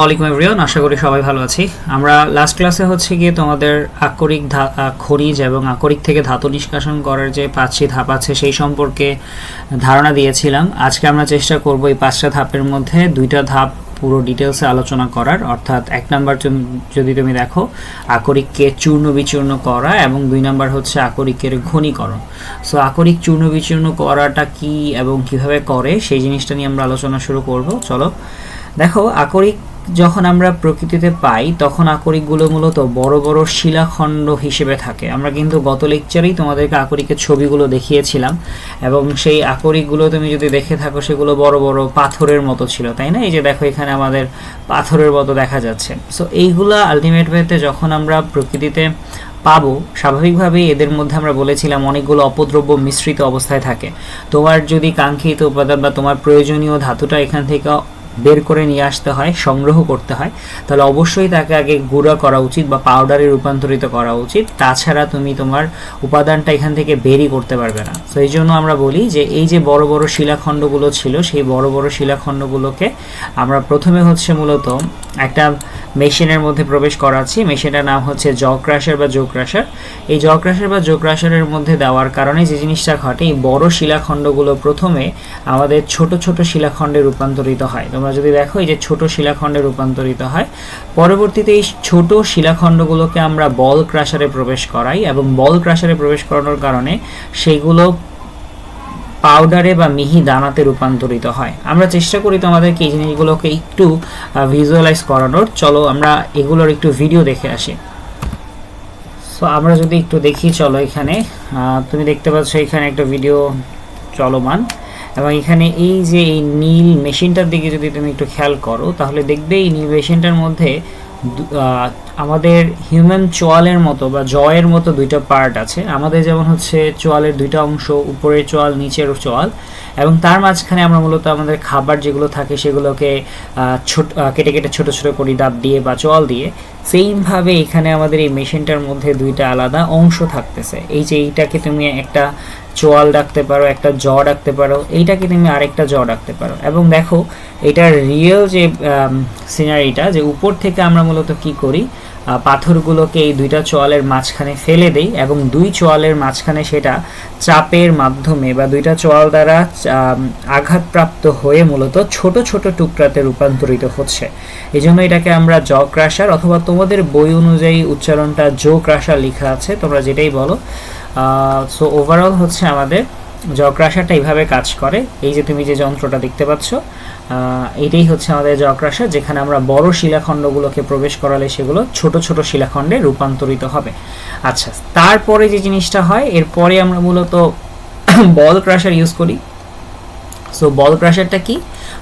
ওয়ালাইকুম এভরিওয়ান, আশা করি সবাই ভালো আছি। আমরা লাস্ট ক্লাসে হচ্ছে গিয়ে তোমাদের আকরিক খনিজ এবং আকরিক থেকে ধাতু নিষ্কাশন করার যে 5টি ধাপ আছে সেই সম্পর্কে ধারণা দিয়েছিলাম। আজকে আমরা চেষ্টা করব এই 5টা ধাপের মধ্যে 2টা ধাপ পুরো ডিটেলসে আলোচনা করার। অর্থাৎ 1 নাম্বার যদি তুমি দেখো আকরিককে চূর্ণ বিচূর্ণ করা এবং 2 নাম্বার হচ্ছে আকরিকের ঘনীকরণ। সো আকরিক চূর্ণ বিচূর্ণ করাটা কি এবং কিভাবে করে সেই জিনিসটা নিয়ে আমরা আলোচনা শুরু করব। চলো দেখো, আকরিক যখন আমরা প্রকৃতিতে পাই তখন আকরিকগুলো মূলত বড় বড় শিলাখণ্ড হিসেবে থাকে। আমরা কিন্তু গত লেকচারেই তোমাদেরকে আকরিকের ছবিগুলো দেখিয়েছিলাম এবং সেই আকরিকগুলো তুমি যদি দেখে থাকো সেগুলো বড় বড় পাথরের মতো ছিল, তাই না? এই যে দেখো এখানে আমাদের পাথরের মতো দেখা যাচ্ছে। সো এইগুলা আলটিমেট ওয়েতে যখন আমরা প্রকৃতিতে পাবো, স্বাভাবিকভাবেই এদের মধ্যে আমরা বলেছিলাম অনেকগুলো অপদ্রব্য মিশ্রিত অবস্থায় থাকে। তোমার যদি কাঙ্ক্ষিত উপাদান বা তোমার প্রয়োজনীয় ধাতুটা এখান থেকে বের করে নিয়ে আসতে হয়, সংগ্রহ করতে হয়, তাহলে অবশ্যই তাকে আগে গুঁড়া করা উচিত বা পাউডারে রূপান্তরিত করা উচিত। তাছাড়া তুমি তোমার উপাদানটা এখান থেকে বেরই করতে পারবে না। তো এই জন্য আমরা বলি যে এই যে বড় বড় শিলাখণ্ডগুলো ছিল, সেই বড় বড় শিলাখণ্ডগুলোকে আমরা প্রথমে হচ্ছে মূলত একটা মেশিনের মধ্যে প্রবেশ করাচ্ছি। মেশিনটার নাম হচ্ছে জ ক্রাশার বা জো ক্রাশার। এই জ ক্রাশার বা জো ক্রাশারের মধ্যে দেওয়ার কারণে যে জিনিসটা ঘটে, এই বড় শিলাখণ্ডগুলো প্রথমে আমাদের ছোট ছোট শিলাখণ্ডে রূপান্তরিত হয়। তোমরা যদি দেখো এই যে ছোট শিলাখণ্ডে রূপান্তরিত হয়, পরবর্তীতে এই ছোট শিলাখণ্ডগুলোকে আমরা বল ক্রাশারে প্রবেশ করাই এবং বল ক্রাশারে প্রবেশ করানোর কারণে সেগুলো পাউডারে বা মিহি দানাতে রূপান্তরিত হয়। আমরা চেষ্টা করি তোমাদেরকে এই জিনিসগুলোকে একটু ভিজুয়ালাইজ করানোর। চলো আমরা এগুলোর একটু ভিডিও দেখে আসি। সো আমরা যদি একটু দেখি, চলো এখানে তুমি দেখতে পাচ্ছ এখানে একটা ভিডিও চলমান এবং এখানে এই যে এই নীল মেশিনটার দিকে যদি তুমি একটু খেয়াল করো তাহলে দেখবে এই নীল মেশিনটার মধ্যে আমাদের হিউম্যান চোয়ালের মতো বা জয়ের মতো 2টা পার্ট আছে। আমাদের যেমন হচ্ছে চোয়ালের 2টা অংশ, উপরের চোয়াল নিচের চোয়াল, এবং তার মাঝখানে আমরা মূলত আমাদের খাবার যেগুলো থাকে সেগুলোকে কেটে কেটে ছোট ছোট করি দাঁত দিয়ে বা চোয়াল দিয়ে। সেইমভাবে এখানে আমাদের এই মেশিনটার মধ্যে 2টা আলাদা অংশ থাকতেছে। এই যে এইটাকে তুমি একটা চোয়াল ডাকতে পারো, একটা জ ডাকতে পারো, এইটাকে তুমি আরেকটা জ ডাকতে পারো। এবং দেখো এটার রিয়েল যে সিনারিটা, যে উপর থেকে আমরা মূলত কি করি, পাথরগুলোকে এই 2টা চোয়ালের মাঝখানে ফেলে দেই এবং 2 চোয়ালের মাঝখানে সেটা চাপের মাধ্যমে বা 2টা চোয়াল দ্বারা আঘাতপ্রাপ্ত হয়ে মূলত ছোট ছোট টুকরাতে রূপান্তরিত হচ্ছে। এই জন্য এটাকে আমরা জ ক্রাশার, অথবা তোমাদের বই অনুযায়ী উচ্চারণটা জো ক্রাশার লেখা আছে, তোমরা যেটাই বলো। সো ওভারঅল হচ্ছে আমাদের জ ক্রাশারটা এইভাবে কাজ করে। এই যে তুমি যে যন্ত্রটা দেখতে পাচ্ছ, এটাই হচ্ছে আমাদের জ ক্রাশার, যেখানে আমরা বড় শিলাখণ্ডগুলোকে প্রবেশ করালে সেগুলো ছোট ছোট শিলাখণ্ডে রূপান্তরিত হবে। আচ্ছা, তারপরে যে জিনিসটা হয়, এরপরে আমরা মূলত বল ক্রাশার ইউজ করি। সো বল ক্রাশারটা কি?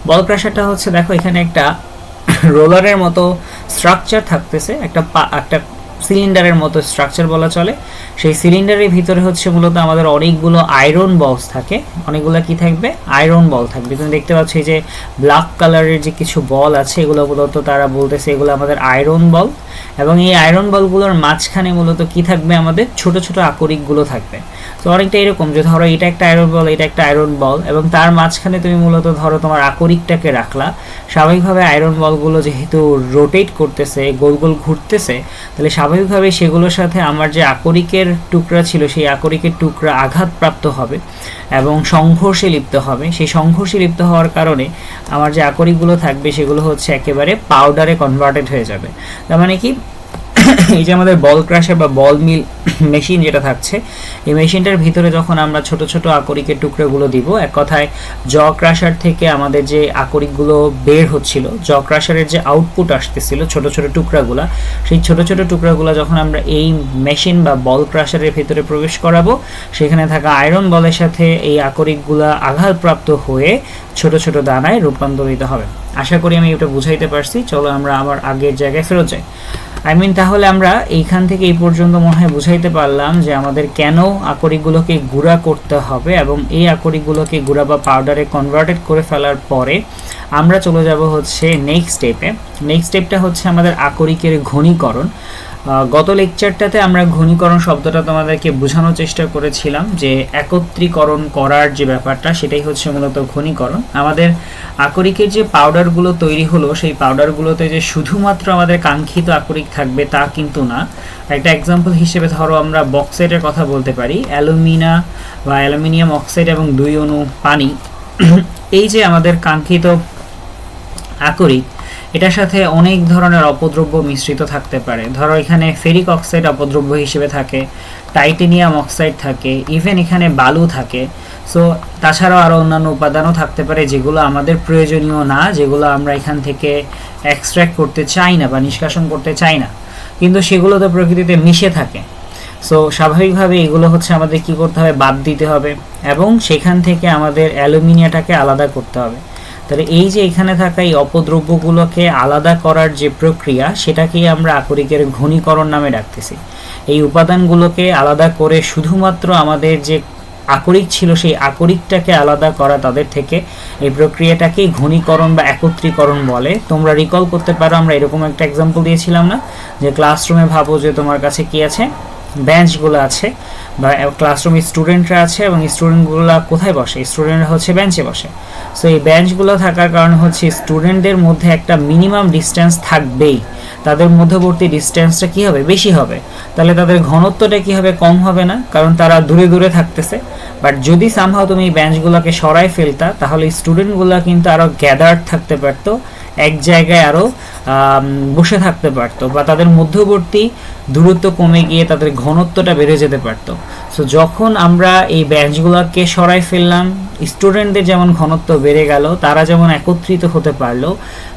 বল ক্রাশারটা হচ্ছে, দেখো এখানে একটা রোলারের মতো স্ট্রাকচার থাকতেছে, একটা সিলিন্ডারের মতো স্ট্রাকচার বলা চলে। সেই সিলিন্ডারের ভিতরে হচ্ছে মূলত আমাদের অনেকগুলো আয়রন বলস থাকে। অনেকগুলো কি থাকবে? আয়রন বল থাকবে। তুমি দেখতে পাচ্ছ এই যে ব্ল্যাক কালারের যে কিছু বল আছে, এগুলো মূলত তারা বলতেছে এগুলো আমাদের আয়রন বল। এবং এই আয়রন বলগুলোর মাঝখানে মূলত কি থাকবে? আমাদের ছোট ছোট আকরিকগুলো থাকবে। তো অনেকটা এরকম যে ধরো এটা একটা আয়রন বল, এটা একটা আয়রন বল, এবং তার মাঝখানে তুমি মূলত ধরো তোমার আকরিকটাকে রাখলা। স্বাভাবিকভাবে আয়রন বলগুলো যেহেতু রোটেট করতেছে, গোল গোল ঘুরতেছে, তাহলে স্বাভাবিকভাবে সেগুলোর সাথে আমার যে আকরিকের টুকরা ছিল সেই আকরিকের টুকরা আঘাতপ্রাপ্ত হবে এবং সংঘর্ষে লিপ্ত হবে। সেই সংঘর্ষে লিপ্ত হওয়ার কারণে আমার যে আকরিকগুলো থাকবে সেগুলো হচ্ছে একেবারে পাউডারে কনভার্টেড হয়ে যাবে। তার মানে কি, এই যে আমাদের বল ক্রাশার বা বল মিল মেশিন যেটা থাকছে, এই মেশিনটার ভিতরে যখন আমরা ছোট ছোট আকরিকের টুকরোগুলো দিব, এক কথায় জ ক্রাশার থেকে আমাদের যে আকরিকগুলো বের হচ্ছিল, জ ক্রাশারের যে আউটপুট আসতেছিল ছোট ছোট টুকরাগুলো, সেই ছোট ছোট টুকরাগুলো যখন আমরা এই মেশিন বা বল ক্রাশারের ভিতরে প্রবেশ করাবো, সেখানে থাকা আয়রন বলের সাথে এই আকরিকগুলো আঘাতপ্রাপ্ত হয়ে ছোট ছোট দানায় রূপান্তরিত হবে। আশা করি আমি এটা বুঝাইতে পারছি। চলো আমরা আমার আগের জায়গায় ফেরত যাই। তাহলে আমরা এইখান থেকে এই পর্যন্ত মনে হয় বুঝাইতে পারলাম যে আমাদের কেন আকরিকগুলোকে গুঁড়া করতে হবে, এবং এই আকরিকগুলোকে গুঁড়া বা পাউডারে কনভার্টেড করে ফেলার পরে আমরা চলে যাব হচ্ছে নেক্সট স্টেপে। নেক্সট স্টেপটা হচ্ছে আমাদের আকরিকের ঘনীকরণ। গত লেকচারটাতে আমরা ঘনীকরণ শব্দটা তোমাদেরকে বোঝানোর চেষ্টা করেছিলাম যে একত্রীকরণ করার যে ব্যাপারটা সেটাই হচ্ছে মূলত ঘনীকরণ। আমাদের আকরিকের যে পাউডারগুলো তৈরি হলো সেই পাউডারগুলোতে যে শুধুমাত্র আমাদের কাঙ্ক্ষিত আকরিক থাকবে তা কিন্তু না। একটা এক্সাম্পল হিসেবে ধরো আমরা বক্সাইটের কথা বলতে পারি, অ্যালুমিনিয়াম অক্সাইড এবং 2 অণু পানি, এই যে আমাদের কাঙ্ক্ষিত আকরিক, এটার সাথে অনেক ধরনের অপদ্রব্য মিশ্রিত থাকতে পারে। ধরো এখানে ফেরিক অক্সাইড অপদ্রব্য হিসেবে থাকে, টাইটেনিয়াম অক্সাইড থাকে, ইভেন এখানে বালু থাকে। সো তাছাড়াও আরও অন্যান্য উপাদানও থাকতে পারে যেগুলো আমাদের প্রয়োজনীয় না, যেগুলো আমরা এখান থেকে এক্সট্র্যাক্ট করতে চাই না বা নিষ্কাশন করতে চাই না, কিন্তু সেগুলো তো প্রকৃতিতে মিশে থাকে। সো স্বাভাবিকভাবে এগুলো হচ্ছে আমাদের কি করতে হবে, বাদ দিতে হবে এবং সেখান থেকে আমাদের অ্যালুমিনিয়ামটাকে আলাদা করতে হবে। তাহলে এই যে এখানে থাকা এই অপদ্রব্যগুলোকে আলাদা করার যে প্রক্রিয়া সেটাকেই আমরা আকরিকের ঘনীকরণ নামে ডাকতেছি। এই উপাদানগুলোকে আলাদা করে শুধুমাত্র আমাদের যে আকরিক ছিল সেই আকরিকটাকে আলাদা করা তাদের থেকে, এই প্রক্রিয়াটাকেই ঘনীকরণ বা একত্রীকরণ বলে। তোমরা রিকল করতে পারো আমরা এরকম একটা এক্সাম্পল দিয়েছিলাম না, যে ক্লাসরুমে ভাবো যে তোমার কাছে কি আছে, বেঞ্চগুলো আছে বা ক্লাসরুমে স্টুডেন্টরা আছে এবং স্টুডেন্টগুলো কোথায় বসে, স্টুডেন্টরা হচ্ছে বেঞ্চে বসে। সো এই বেঞ্চগুলো থাকার কারণে হচ্ছে স্টুডেন্টদের মধ্যে একটা মিনিমাম ডিস্টেন্স থাকবেই, তাদের মধ্যবর্তী ডিস্টেন্সটা কী হবে, বেশি হবে। তাহলে তাদের ঘনত্বটা কী হবে, কম হবে না, কারণ তারা দূরে দূরে থাকতেছে। বাট যদি সামহাও তুমি এই বেঞ্চগুলোকে সরাই ফেলতা তাহলে স্টুডেন্টগুলো কিন্তু আরও গ্যাদার্ড থাকতে পারতো, এক জায়গায় আরও বসে থাকতে পারতো, বা তাদের মধ্যবর্তী দূরত্ব কমে গিয়ে তাদের ঘনত্বটা বেড়ে যেতে পারতো। সো যখন আমরা এই বেঞ্চগুলোকে সরাই ফেললাম, স্টুডেন্টদের যেমন ঘনত্ব বেড়ে গেল, তারা যেমন একত্রিত হতে পারলো,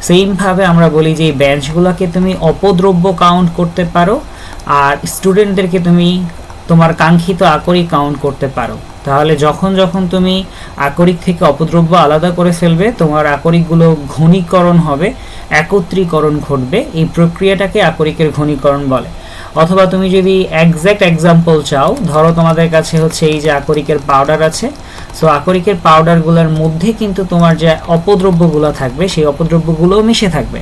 সেইমভাবে আমরা বলি যে এই বেঞ্চগুলোকে তুমি অপদ্রব্য কাউন্ট করতে পারো আর স্টুডেন্টদেরকে তুমি তোমার কাঙ্ক্ষিত আকরিক কাউন্ট করতে পারো। তাহলে যখন যখন তুমি আকরিক থেকে অপদ্রব্য আলাদা করে ফেলবে তোমার আকরিকগুলো ঘনীকরণ হবে, একত্রীকরণ ঘটবে। এই প্রক্রিয়াটাকে আকরিকের ঘনীকরণ বলে। অথবা তুমি যদি এক্স্যাক্ট এক্সাম্পল চাও, ধরো তোমাদের কাছে হচ্ছে এই যে আকরিকের পাউডার আছে, সো আকরিকের পাউডারগুলোর মধ্যে কিন্তু তোমার যে অপদ্রব্যগুলো থাকবে সেই অপদ্রব্যগুলোও মিশে থাকবে।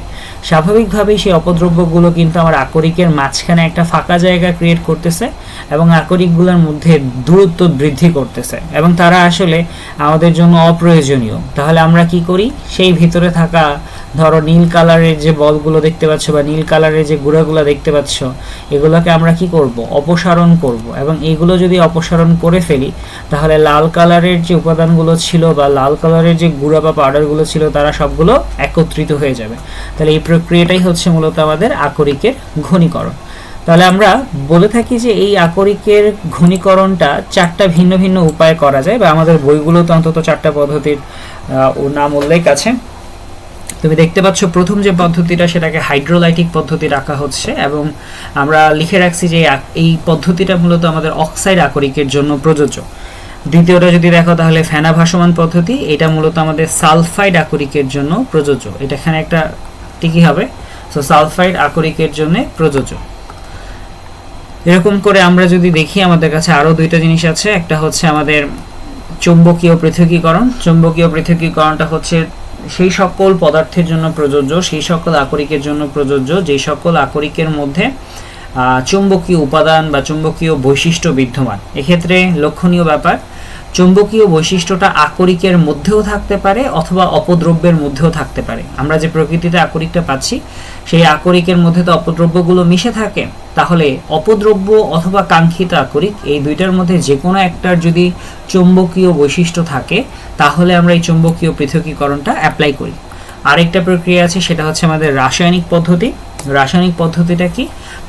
স্বাভাবিকভাবেই সেই অপদ্রব্যগুলো কিন্তু আমার আকরিকের মাঝখানে একটা ফাঁকা জায়গা ক্রিয়েট করতেছে এবং আকরিকগুলোর মধ্যে দূরত্ব বৃদ্ধি করতেছে এবং তারা আসলে আমাদের জন্য অপ্রয়োজনীয়। তাহলে আমরা কি করি, সেই ভিতরে থাকা ধরো নীল কালারের যে বলগুলো দেখতে পাচ্ছ বা নীল কালারের যে গুঁড়াগুলো দেখতে পাচ্ছ, এগুলোকে আমরা কি করব, অপসারণ করব। এবং এগুলো যদি অপসারণ করে ফেলি তাহলে লাল কালারের যে উপাদানগুলো ছিল বা লাল কালারের যে গুঁড়া বা পাউডারগুলো ছিল তারা সবগুলো একত্রিত হয়ে যাবে। তাহলে এই প্রক্রিয়াটাই হচ্ছে মূলত আমাদের আকরিকের ঘনীকরণ। তাহলে আমরা বলে থাকি যে এই আকরিকের ঘনীকরণটা 4টা ভিন্ন ভিন্ন উপায়ে করা যায়, বা আমাদের বইগুলোতে অন্তত 4টা পদ্ধতির নাম উল্লেখ আছে। তুমি দেখতে পাচ্ছ প্রথম যে পদ্ধতিটা সেটাকে হাইড্রোলাইটিক পদ্ধতি রাখা হচ্ছে এবং আমরা লিখে রাখছি যে এই পদ্ধতিটা মূলত আমাদের অক্সাইড আকরিকের জন্য প্রযোজ্য। দ্বিতীয়টা যদি দেখো তাহলে ফেনা ভাসমান পদ্ধতি, এটা মূলত আমাদের সালফাইড আকরিকের জন্য প্রযোজ্য। এটা এখানে একটা টিকি হবে, সো সালফাইড আকরিকের জন্য প্রযোজ্য। এরকম করে আমরা যদি দেখি আমাদের কাছে আরও 2টা জিনিস আছে। একটা হচ্ছে আমাদের চৌম্বকীয় পৃথকীকরণ। চৌম্বকীয় পৃথকীকরণটা হচ্ছে সেই সকল পদার্থের জন্য প্রযোজ্য, সেই সকল আকরিকের জন্য প্রযোজ্য যে সকল আকরিকের মধ্যে চৌম্বকীয় উপাদান বা চৌম্বকীয় বৈশিষ্ট্য বিদ্যমান। এক্ষেত্রে লক্ষণীয় ব্যাপার, চৌম্বকীয় বৈশিষ্ট্যটা আকরিকের মধ্যেও থাকতে পারে অথবা অপদ্রব্যের মধ্যেও থাকতে পারে। আমরা যে প্রকৃতিতে আকরিকটা পাচ্ছি সেই আকরিকের মধ্যে তো অপদ্রব্যগুলো মিশে থাকে, তাহলে অপদ্রব্য অথবা কাঙ্ক্ষিত আকরিক এই দুইটার মধ্যে যে কোনো একটার যদি চৌম্বকীয় বৈশিষ্ট্য থাকে তাহলে আমরা এই চৌম্বকীয় পৃথকীকরণটা অ্যাপ্লাই করি। আরেকটা প্রক্রিয়া আছে, সেটা হচ্ছে আমাদের রাসায়নিক পদ্ধতি। রাসায়নিক পদ্ধতিটা কি?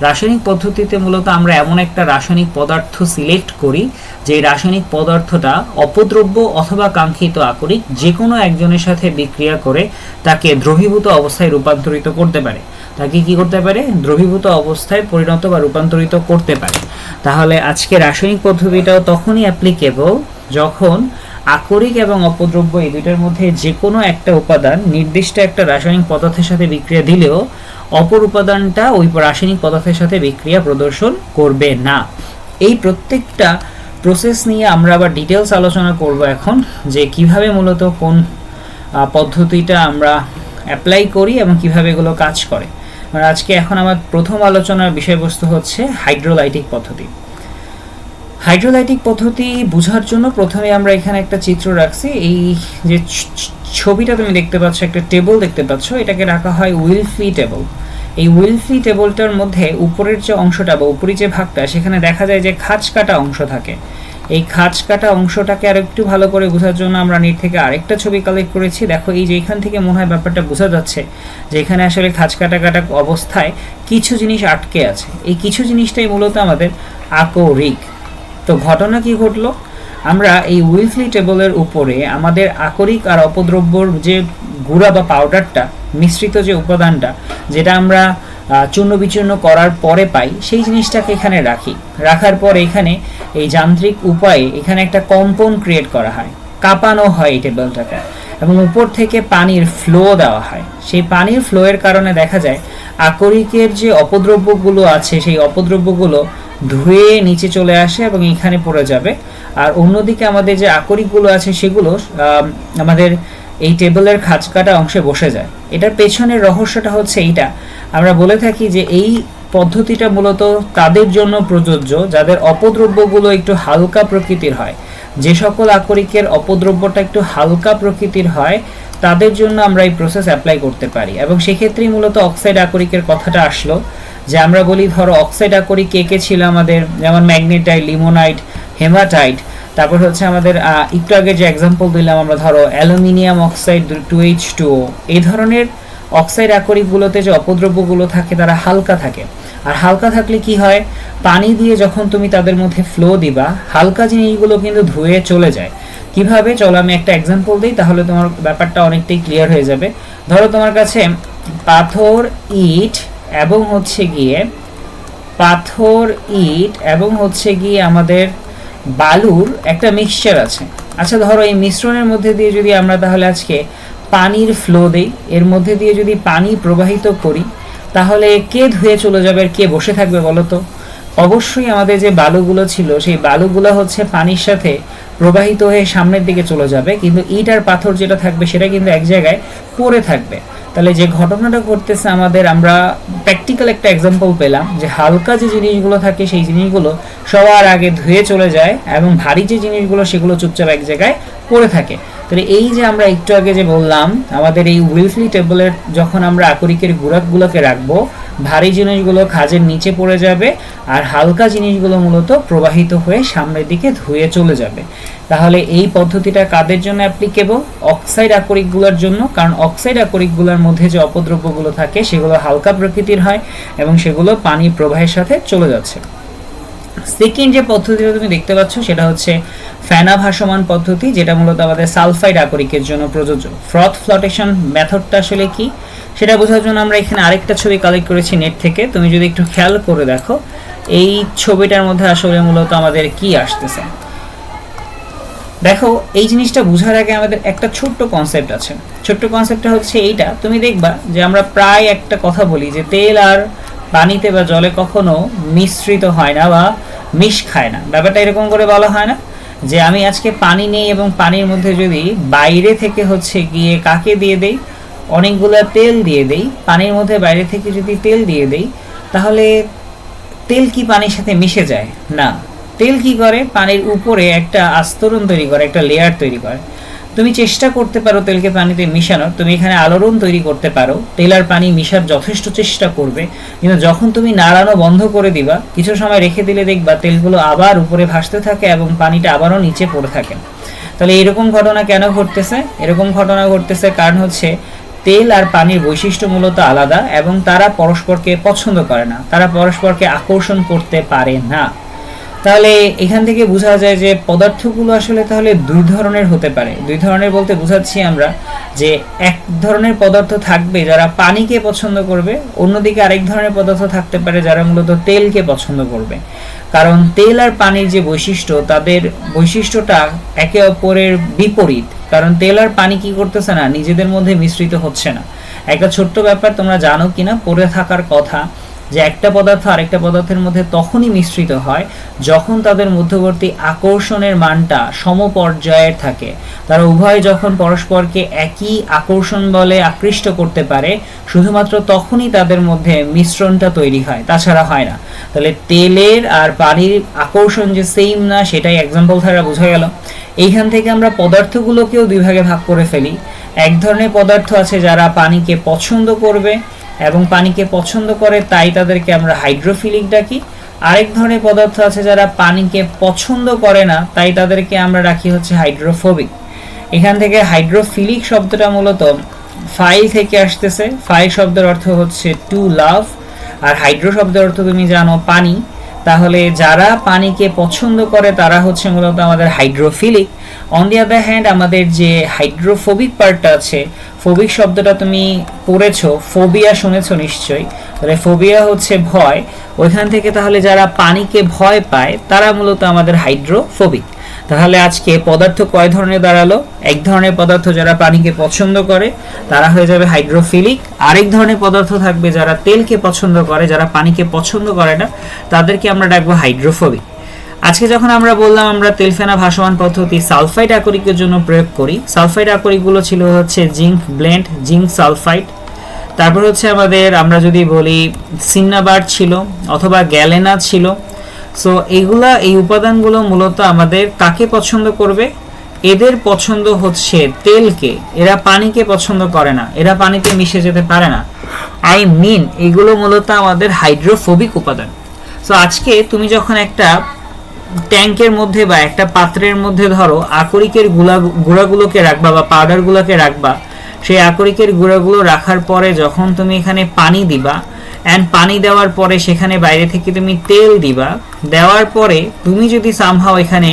রাসায়নিক পদ্ধতিতে মূলত আমরা এমন একটা রাসায়নিক পদার্থ সিলেক্ট করি যে রাসায়নিক পদার্থটা অপদ্রব্য অথবা কাঙ্ক্ষিত আকরিক যে কোনো একজনের সাথে বিক্রিয়া করে তাকে দ্রবীভূত অবস্থায় রূপান্তরিত করতে পারে। তাকে কি করতে পারে? দ্রবীভূত অবস্থায় পরিণত বা রূপান্তরিত করতে পারে। তাহলে আজকে রাসায়নিক পদ্ধতিটাও তখনই অ্যাপ্লিকেবল যখন আকরিক এবং অপদ্রব্য এই দুইটার মধ্যে যে কোনো একটা উপাদান নির্দিষ্ট একটা রাসায়নিক পদার্থের সাথে বিক্রিয়া দিলেও অপর উপাদানটা ওই রাসায়নিক পদার্থের সাথে বিক্রিয়া প্রদর্শন করবে না। এই প্রত্যেকটা প্রসেস নিয়ে আমরা আবার ডিটেলস আলোচনা করব এখন, যে কিভাবে মূলত কোন পদ্ধতিটা আমরা অ্যাপ্লাই করি এবং কিভাবে এগুলো কাজ করে। আর আজকে এখন আমার প্রথম আলোচনার বিষয়বস্তু হচ্ছে হাইড্রোলাইটিক পদ্ধতি। হাইড্রোলাইটিক পদ্ধতি বোঝার জন্য প্রথমে আমরা এখানে একটা চিত্র রাখছি। এই যে ছবিটা তুমি দেখতে পাচ্ছ, একটা টেবল দেখতে পাচ্ছ, এটাকে রাখা হয় উইলফি টেবল। এই উইলফি টেবলটার মধ্যে উপরের যে অংশটা বা উপরি যে ভাগটা, সেখানে দেখা যায় যে খাঁজ কাটা অংশ থাকে। এই খাঁজ কাটা অংশটাকে আর একটু ভালো করে বোঝার জন্য আমরা নেট থেকে আরেকটা ছবি কালেক্ট করেছি। দেখো, এই যে এখান থেকে মনে হয় ব্যাপারটা বোঝা যাচ্ছে যে এখানে আসলে খাঁজ কাটা কাটা অবস্থায় কিছু জিনিস আটকে আছে। এই কিছু জিনিসটাই মূলত আমাদের আকরিক। তো ঘটনা কি ঘটলো, আমরা এই উইলফি টেবলের উপরে আমাদের আকরিক আর অপদ্রব্যর যে গুঁড়া বা পাউডারটা, মিশ্রিত যে উপাদানটা, যেটা আমরা চূর্ণ বিচূর্ণ করার পরে পাই, সেই জিনিসটাকে এখানে রাখি। রাখার পর এখানে এই যান্ত্রিক উপায়ে এখানে একটা কম্পন ক্রিয়েট করা হয়, কাঁপানো হয় এই টেবলটাকে, এবং উপর থেকে পানির ফ্লো দেওয়া হয়। সেই পানির ফ্লোয়ের কারণে দেখা যায় আকরিকের যে অপদ্রব্যগুলো আছে, সেই অপদ্রব্যগুলো ধুয়ে নিচে চলে আসে এবং এখানে পড়ে যাবে। আর অন্যদিকে আমাদের যে আকরিকগুলো আছে সেগুলো আমাদের এই টেবলের খাঁজ কাটা অংশে বসে যায়। এটার পেছনের রহস্যটা হচ্ছে এইটা। আমরা বলে থাকি যে এই পদ্ধতিটা মূলত তাদের জন্য প্রযোজ্য যাদের অপদ্রব্যগুলো একটু হালকা প্রকৃতির হয়। যে সকল আকরিকের অপদ্রব্যটা একটু হালকা প্রকৃতির হয়, তাদের জন্য আমরা এই প্রসেস অ্যাপ্লাই করতে পারি। এবং সেক্ষেত্রেই মূলত অক্সাইড আকরিকের কথাটা আসলো, যে আমরা বলি ধরো অক্সাইড আকরিক কে কে ছিল আমাদের, যেমন ম্যাগনেটাইট, লিমোনাইট, হেমাটাইট। তারপর হচ্ছে আমাদের একটু আগে যে এক্সাম্পল দিলাম আমরা, ধরো অ্যালুমিনিয়াম অক্সাইড 2H2O। এই ধরনের অক্সাইড আকরিকগুলোতে যে অপদ্রব্যগুলো থাকে তারা হালকা থাকে। আর হালকা থাকলে কি হয়, পানি দিয়ে যখন তুমি তাদের মধ্যে ফ্লো দিবা, হালকা জিনিসগুলো কিন্তু ধুয়ে চলে যায়। কিভাবে, চলো আমি একটা এক্সাম্পল দিই, তাহলে তোমার ব্যাপারটা অনেকটাই ক্লিয়ার হয়ে যাবে। ধরো তোমার কাছে পাথর, ইট এবং হচ্ছে গিয়ে আমাদের বালুর একটা মিক্সচার আছে। আচ্ছা, ধরো এই মিশ্রণের মধ্যে দিয়ে যদি আমরা তাহলে আজকে পানির ফ্লো দেই, এর মধ্যে দিয়ে যদি পানি প্রবাহিত করি, তাহলে কে ধুয়ে চলে যাবে আর কে বসে থাকবে বলো তো? অবশ্যই আমাদের যে বালুগুলো ছিল, সেই বালুগুলো হচ্ছে পানির সাথে প্রবাহিত হয়ে সামনের দিকে চলে যাবে, কিন্তু ইট আর পাথর যেটা থাকবে সেটা কিন্তু এক জায়গায় পড়ে থাকবে। তাহলে যে ঘটনাটা ঘটতেছে আমাদের, আমরা প্র্যাকটিক্যাল একটা এক্সাম্পল পেলাম যে হালকা যে জিনিসগুলো থাকে সেই জিনিসগুলো সবার আগে ধুয়ে চলে যায়, এবং ভারী যে জিনিসগুলো সেগুলো চুপচাপ এক জায়গায় পড়ে থাকে। তাহলে এই যে আমরা একটু আগে যে বললাম, আমাদের এই উইলফি টেবলের যখন আমরা আকরিকের গুঁড়াগুলোকে রাখবো, ভারী জিনিসগুলো খাঁজের নিচে পড়ে যাবে, আর হালকা জিনিসগুলো মূলত প্রবাহিত হয়ে সামনের দিকে ধুয়ে চলে যাবে। তাহলে এই পদ্ধতিটা কাদের জন্য অ্যাপ্লিকেবল? অক্সাইড আকরিকগুলোর জন্য, কারণ অক্সাইড আকরিকগুলোর মধ্যে যে অপদ্রব্যগুলো থাকে সেগুলো হালকা প্রকৃতির হয় এবং সেগুলো পানি প্রবাহের সাথে চলে যাচ্ছে। সেকেন্ড যে পদ্ধতিটা তুমি দেখতে পাচ্ছ সেটা হচ্ছে ফেনা ভাসমান পদ্ধতি, যেটা মূলত আমাদের সালফাইড আকরিকের জন্য প্রযোজ্য। ফ্রথ ফ্লোটেশন মেথডটা আসলে কি সেটা বোঝার জন্য আমরা এখানে আরেকটা ছবি কালেক্ট করেছি নেট থেকে। তুমি যদি একটু খেয়াল করে দেখো, এই ছবিটার মধ্যে আসলে মূলত আমাদের কি আসতেছে। দেখো, এই জিনিসটা বোঝার আগে আমাদের একটা ছোট্ট কনসেপ্ট আছে। ছোট্ট কনসেপ্টটা হচ্ছে এইটা, তুমি দেখবা যে আমরা প্রায় একটা কথা বলি যে তেল আর পানিতে বা জলে কখনো মিশ্রিত হয় না বা মিশ খায় না। ব্যাপারটা এরকম করে বলা হয় না যে আমি আজকে পানি নেই এবং পানির মধ্যে যদি বাইরে থেকে হচ্ছে গিয়ে কাকে দিয়ে দেই, অনেকগুলো তেল দিয়ে দেই, পানির মধ্যে বাইরে থেকে যদি তেল দিয়ে দেই, তাহলে তেল কি পানির সাথে মিশে যায়? না। তেল কি করে, পানির উপরে একটা আস্তরণ তৈরি করে, একটা লেয়ার তৈরি করে। তুমি চেষ্টা করতে পারো তেলকে পানিতে মিশানোর, তুমি এখানে আলোড়ন তৈরি করতে পারো, তেল আর পানি মিশার যথেষ্ট চেষ্টা করবে, কিন্তু যখন তুমি নাড়ানো বন্ধ করে দিবা, কিছু সময় রেখে দিলে দেখবা তেলগুলো আবার উপরে ভাসতে থাকে এবং পানিটা আবারও নিচে পড়ে থাকে। তাহলে এরকম ঘটনা কেন ঘটতেছে? এরকম ঘটনা ঘটতেছে কারণ হচ্ছে তেল আর পানির বৈশিষ্ট্য মূলত আলাদা এবং তারা পরস্পরকে পছন্দ করে না, তারা পরস্পরকে আকর্ষণ করতে পারে না। তাহলে এখান থেকে বোঝা যায় যে পদার্থগুলো আসলে তাহলে দুই ধরনের হতে পারে। দুই ধরনের বলতে বোঝাচ্ছি আমরা যে এক ধরনের পদার্থ থাকবে যারা পানিকে পছন্দ করবে, অন্যদিকে আরেক ধরনের পদার্থ থাকতে পারে যারা মূলত তেলকে পছন্দ করবে। কারণ তেল আর পানির যে বৈশিষ্ট্য, তাদের বৈশিষ্ট্যটা একে অপরের বিপরীত। কারণ তেল আর পানি কি করতেছে না, নিজেদের মধ্যে মিশ্রিত হচ্ছে না। একটা ছোট্ট ব্যাপার তোমরা জানো কিনা, পড়ে থাকার কথা, যে একটা পদার্থ আরেকটা পদার্থের মধ্যে তখনই মিশ্রিত হয় যখন তাদের মধ্যবর্তী আকর্ষণের মানটা সমপর্যায়ের থাকে। তারা উভয় যখন পরস্পরকে একই আকর্ষণ বলে আকৃষ্ট করতে পারে, শুধুমাত্র তখনই তাদের মধ্যে মিশ্রণটা তৈরি হয়, তাছাড়া হয় না। তাহলে তেলের আর পানির আকর্ষণ যে সেম না, সেটাই এক্সাম্পল দ্বারা বোঝা গেল। এইখান থেকে আমরা পদার্থগুলোকেও দুই ভাগে ভাগ করে ফেলি। এক ধরনের পদার্থ আছে যারা পানিকে পছন্দ করবে এবং পানিকে পছন্দ করে, তাই তাদেরকে আমরা হাইড্রোফিলিক ডাকি। আরেক ধরনের পদার্থ আছে যারা পানিকে পছন্দ করে না, তাই তাদেরকে আমরা রাখি হচ্ছে হাইড্রোফোবিক। এখান থেকে হাইড্রোফিলিক শব্দটা মূলত ফাইল থেকে আসতেছে। ফাইল শব্দের অর্থ হচ্ছে টু লাভ, আর হাইড্রো শব্দের অর্থ তুমি জানো পানি। তাহলে যারা পানিকে পছন্দ করে তারা হচ্ছে মূলত আমাদের hydrophilic. On the other hand আমাদের যে হাইড্রোফোবিক পার্টটা আছে, ফোবিক শব্দটা তুমি পড়েছো, ফোবিয়া শুনেছো নিশ্চয়ই। তাহলে ফোবিয়া হচ্ছে ভয়, ওইখান থেকে তাহলে যারা পানিকে ভয় পায় তারা মূলত আমাদের হাইড্রোফোবিক। তাহলে আজকে পদার্থ কয় ধরনের দাঁড়ালো? এক ধরনের পদার্থ যারা পানিকে পছন্দ করে তারা হয়ে যাবে হাইড্রোফিলিক। আরেক ধরনের পদার্থ থাকবে যারা তেলকে পছন্দ করে, যারা পানিকে পছন্দ করে না, তাদেরকে আমরা ডাকবো হাইড্রোফোবিক। আজকে যখন আমরা বললাম আমরা তেল ফেনা ভাসমান পদ্ধতি সালফাইড আকরিকের জন্য প্রয়োগ করি, সালফাইড আকরিকগুলো ছিল হচ্ছে জিঙ্ক ব্লেন্ড, জিঙ্ক সালফাইড। তারপর হচ্ছে আমাদের আমরা যদি বলি সিন্নাবার ছিল অথবা গ্যালেনা ছিল। সো এইগুলা, এই উপাদানগুলো মূলত আমাদের কাকে পছন্দ করবে? এদের পছন্দ হচ্ছে তেলকে, এরা পানিকে পছন্দ করে না, এরা পানিতে মিশে যেতে পারে না। এগুলো মূলত আমাদের হাইড্রোফোবিক উপাদান। সো আজকে তুমি যখন একটা ট্যাঙ্কের মধ্যে বা একটা পাত্রের মধ্যে ধরো আকরিকের গুঁড়াগুলোকে রাখবা বা পাউডারগুলোকে রাখবা, সেই আকরিকের গুঁড়াগুলো রাখার পরে যখন তুমি এখানে পানি দিবা, অ্যান্ড পানি দেওয়ার পরে সেখানে বাইরে থেকে তুমি তেল দিবা, দেওয়ার পরে তুমি যদি সামহাও এখানে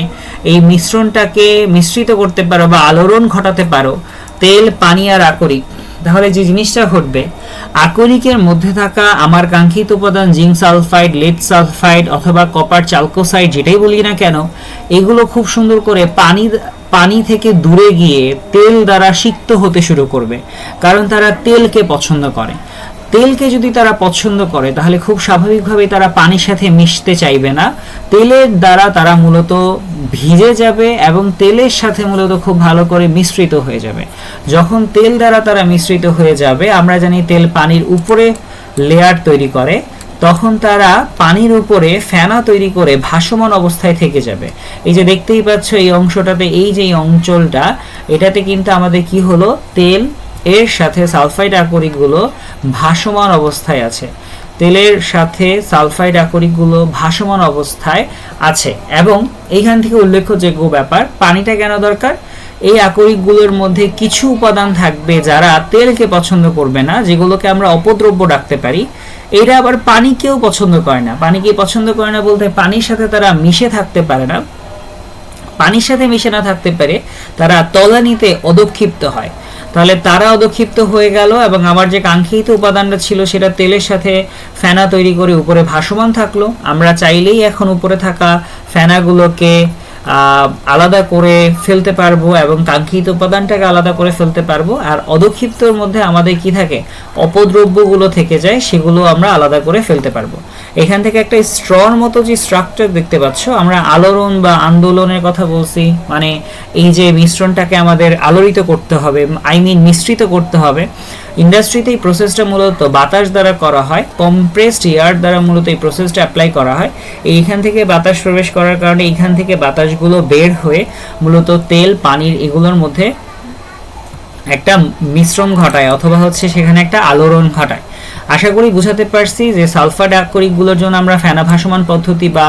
এই মিশ্রণটাকে মিশ্রিত করতে পারো বা আলোড়ন ঘটাতে পারো তেল, পানি আর আকরিক, তাহলে যে জিনিসটা ঘটবে, আকরিকের মধ্যে থাকা আমার কাঙ্ক্ষিত উপাদান জিঙ্ক সালফাইড, লেড সালফাইড অথবা কপার চালকোসাইড, যেটাই বলি না কেন, এগুলো খুব সুন্দর করে পানি থেকে দূরে গিয়ে তেল দ্বারা সিক্ত হতে শুরু করবে, কারণ তারা তেলকে পছন্দ করে। তেলকে যদি তারা পছন্দ করে তাহলে খুব স্বাভাবিকভাবে তারা পানির সাথে মিশতে চাইবে না, তেলের দ্বারা তারা মূলত ভিজে যাবে এবং তেলের সাথে মূলত খুব ভালো করে মিশ্রিত হয়ে যাবে। যখন তেল দ্বারা তারা মিশ্রিত হয়ে যাবে, আমরা জানি তেল পানির উপরে লেয়ার তৈরি করে, তখন তারা পানির উপরে ফেনা তৈরি করে ভাসমান অবস্থায় থেকে যাবে। এই যে দেখতেই পাচ্ছ এই অংশটাতে, এই যে অঞ্চলটা, এটাতে কিন্তু আমাদের কি হলো, তেল এর সাথে সালফাইড আকরিকগুলো ভাসমান অবস্থায় আছে, তেলের সাথে সালফাইড আকরিকগুলো ভাসমান অবস্থায় আছে। এবং এইখান থেকে উল্লেখযোগ্য ব্যাপার, পানিটা কেন দরকার? এই আকরিকগুলোর মধ্যে কিছু উপাদান থাকবে যারা তেলকে পছন্দ করবে না, যেগুলোকে আমরা অপদ্রব্য রাখতে পারি। এরা আবার পানিকেও পছন্দ করে না। পানিকে পছন্দ করে না বলতে পানির সাথে তারা মিশে থাকতে পারে না, পানির সাথে মিশে না থাকতে পারে তারা তলানিতে অদক্ষিপ্ত হয়। তাহলে তারা অদক্ষিপ্ত হয়ে গেল এবং আমার যে কাঙ্ক্ষিত উপাদানটা ছিল সেটা তেলের সাথে ফেনা তৈরি করে উপরে ভাসমান থাকলো। আমরা চাইলেই এখন উপরে থাকা ফেনাগুলোকে আলাদা করে ফেলতে পারবো এবং কাঙ্ক্ষিত উপাদানটাকে আলাদা করে ফেলতে পারবো। আর অদক্ষিপ্তর মধ্যে আমাদের কি থাকে, অপদ্রব্যগুলো থেকে যায়, সেগুলো আমরা আলাদা করে ফেলতে পারবো। এখান থেকে একটা স্ট্রর মতো যে স্ট্রাকচার দেখতে পাচ্ছ, আমরা আলোড়ন বা আন্দোলনের কথা বলছি, মানে এই যে মিশ্রণটাকে আমাদের আলোড়িত করতে হবে, মিশ্রিত করতে হবে। ইন্ডাস্ট্রিতে এই প্রসেসটা মূলত বাতাস দ্বারা করা হয়, কম্প্রেসড এয়ার দ্বারা মূলত এই প্রসেসটা অ্যাপ্লাই করা হয়। এইখান থেকে বাতাস প্রবেশ করার কারণে এইখান থেকে বাতাসগুলো বের হয়ে মূলত তেল, পানির এগুলোর মধ্যে একটা মিশ্রণ ঘটায় অথবা হচ্ছে সেখানে একটা আলোড়ন ঘটায়। আশা করি বুঝাতে পারছি যে সালফাইড আকরিকগুলোর জন্য আমরা ফেনা ভাসমান পদ্ধতি বা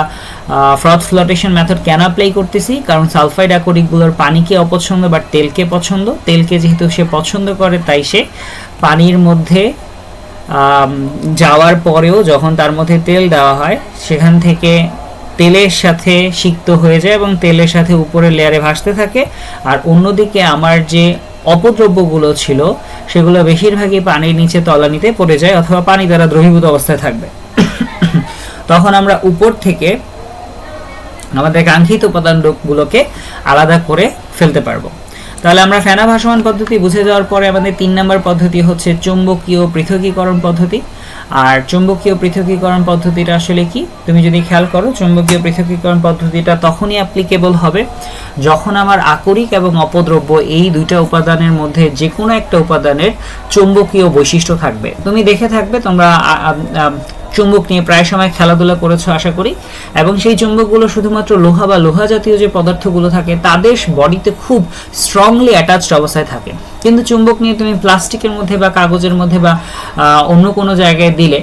ফ্রথ ফ্লোটেশন মেথড কেন অ্যাপ্লাই করতেছি, কারণ সালফাইড আকরিকগুলোর পানিকে অপছন্দ বা তেলকে পছন্দ। তেলকে যেহেতু সে পছন্দ করে, তাই সে পানির মধ্যে যাওয়ার পরেও যখন তার মধ্যে তেল দেওয়া হয় সেখান থেকে তেলের সাথে সিক্ত হয়ে যায় এবং তেলের সাথে উপরের লেয়ারে ভাসতে থাকে। আর অন্যদিকে আমার যে অপদ্রব্যগুলো ছিল সেগুলো বেশিরভাগই পানির নিচে তলানিতে পড়ে যায় অথবা পানি দ্বারা দ্রবীভূত অবস্থায় থাকবে। তখন আমরা উপর থেকে আমাদের কাঙ্ক্ষিত উপাদানগুলোকে আলাদা করে ফেলতে পারবো। তাহলে আমরা ফেনা ভাসমান পদ্ধতি বুঝে যাওয়ার পরে আমাদের 3 নম্বর পদ্ধতি হচ্ছে চুম্বকীয় পৃথকীকরণ পদ্ধতি। আর চুম্বকীয় পৃথকীকরণ পদ্ধতিটা আসলে কি, তুমি যদি খেয়াল করো চুম্বকীয় পৃথকীকরণ পদ্ধতিটা তখনই অ্যাপ্লিকেবল হবে যখন আমার আকরিক এবং অপদ্রব্য এই দুইটা উপাদানের মধ্যে যে কোনো একটা উপাদানের চুম্বকীয় বৈশিষ্ট্য থাকবে। তুমি দেখে থাকবে, তোমরা চুম্বক নিয়ে প্রায় সময় খেলাধুলা করেছো আশা করি, এবং সেই চুম্বকগুলো শুধুমাত্র লোহা বা লোহা জাতীয় যে পদার্থগুলো থাকে তাদের বডিতে খুব স্ট্রংলি অ্যাটাচড অবস্থায় থাকে। কিন্তু চুম্বক নিয়ে তুমি প্লাস্টিকের মধ্যে বা কাগজের মধ্যে বা অন্য কোনো জায়গায় দিলে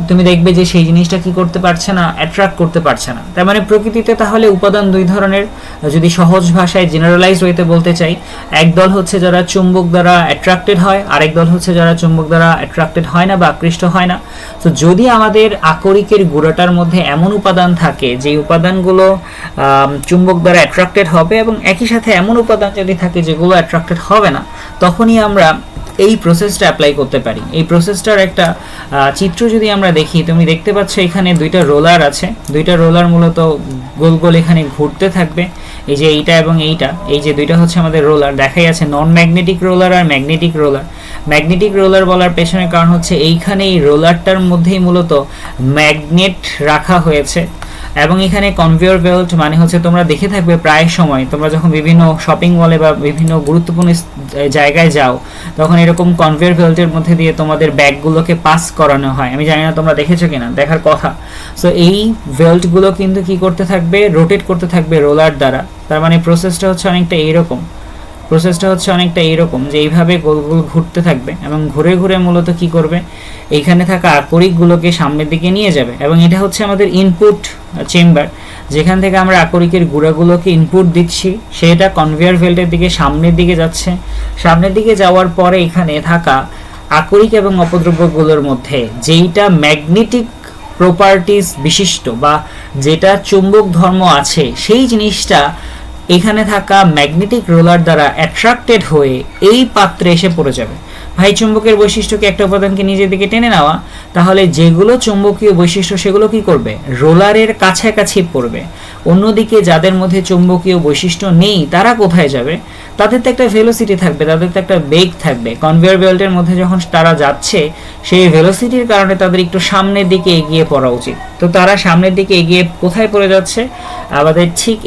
তুমি দেখবে যে সেই জিনিসটা কি করতে পারছে না, অ্যাট্রাক্ট করতে পারছে না। তার মানে প্রকৃতিতে তাহলে উপাদান দুই ধরনের, যদি সহজ ভাষায় জেনারেলাইজ হইতে বলতে চাই, একদল হচ্ছে যারা চুম্বক দ্বারা অ্যাট্রাক্টেড হয়, আরেক দল হচ্ছে যারা চুম্বক দ্বারা অ্যাট্রাক্টেড হয় না বা আকৃষ্ট হয় না। তো যদি আমাদের আকরিকের গুঁড়াটার মধ্যে এমন উপাদান থাকে যে উপাদানগুলো চুম্বক দ্বারা অ্যাট্রাক্টেড হবে এবং একই সাথে এমন উপাদান যদি থাকে যেগুলো অ্যাট্রাক্টেড হবে না, তখনই আমরা এই প্রসেসটা অ্যাপ্লাই করতে পারি। এই প্রসেসটার একটা চিত্র যদি আমরা দেখি, তুমি দেখতে পাচ্ছ এখানে দুইটা রোলার আছে, দুইটা রোলার মূলত গোল গোল এখানে ঘুরতে থাকবে। এই যে এইটা এবং এইটা, এই যে দুইটা হচ্ছে আমাদের রোলার, দেখাই আছে নন ম্যাগনেটিক রোলার আর ম্যাগনেটিক রোলার। ম্যাগনেটিক রোলার বলার পেছনের কারণ হচ্ছে এইখানে এই রোলারটার মধ্যেই মূলত ম্যাগনেট রাখা হয়েছে। এবং এখানে কনভেয়র বেল্ট মানে হচ্ছে তোমরা দেখে থাকবে প্রায় সময় তোমরা যখন বিভিন্ন শপিং মলে বা বিভিন্ন গুরুত্বপূর্ণ জায়গায় যাও, তখন এরকম কনভেয়র বেল্টের মধ্যে দিয়ে তোমাদের ব্যাগগুলোকে পাস করানো হয়। আমি জানি না তোমরা দেখেছো কিনা, দেখার কথা। সো এই বেল্টগুলো কিন্তু কি করতে থাকবে, রোটেট করতে থাকবে রোলার দ্বারা। তার মানে প্রসেসটা হচ্ছে অনেকটা এইরকম যে এইভাবে গোল গোল ঘুরতে থাকবে এবং ঘুরে ঘুরে মূলত কি করবে, এইখানে থাকা আকরিকগুলোকে সামনের দিকে নিয়ে যাবে। এবং এটা হচ্ছে আমাদের ইনপুট চেম্বার, যেখান থেকে আমরা আকরিকের গুঁড়াগুলোকে ইনপুট দিচ্ছি, সেটা কনভেয়ার বেল্টের দিকে সামনের দিকে যাচ্ছে। সামনের দিকে যাওয়ার পরে এখানে থাকা আকরিক এবং অপদ্রব্যগুলোর মধ্যে যেইটা ম্যাগনেটিক প্রপার্টিজ বিশিষ্ট বা যেটা চুম্বক ধর্ম আছে, সেই জিনিসটা এখানে থাকা ম্যাগনেটিক রোলার দ্বারা অ্যাট্রাক্টেড হয়ে এই পাত্রে এসে পড়ে যাবে। ভাই চুম্বকের বৈশিষ্ট্যকে একটা উপাদানকে নিজের দিকে টেনে নেওয়া, তাহলে যেগুলো চুম্বকীয় বৈশিষ্ট্য সেগুলো কি করবে, রোলারের কাছাকাছি পড়বে। অন্যদিকে যাদের মধ্যে চুম্বকীয় বৈশিষ্ট্য নেই তারা কোথায় যাবে, তাদের তো একটা ভেলোসিটি থাকবে, তাদের তো একটা বেগ থাকবে। কনভেয়ার বেল্টের মধ্যে যখন তারা যাচ্ছে, সেই ভেলোসিটির কারণে তাদের একটু সামনের দিকে এগিয়ে পড়া উচিত। তো তারা সামনের দিকে এগিয়ে কোথায় পড়ে যাচ্ছে, আমাদের ঠিক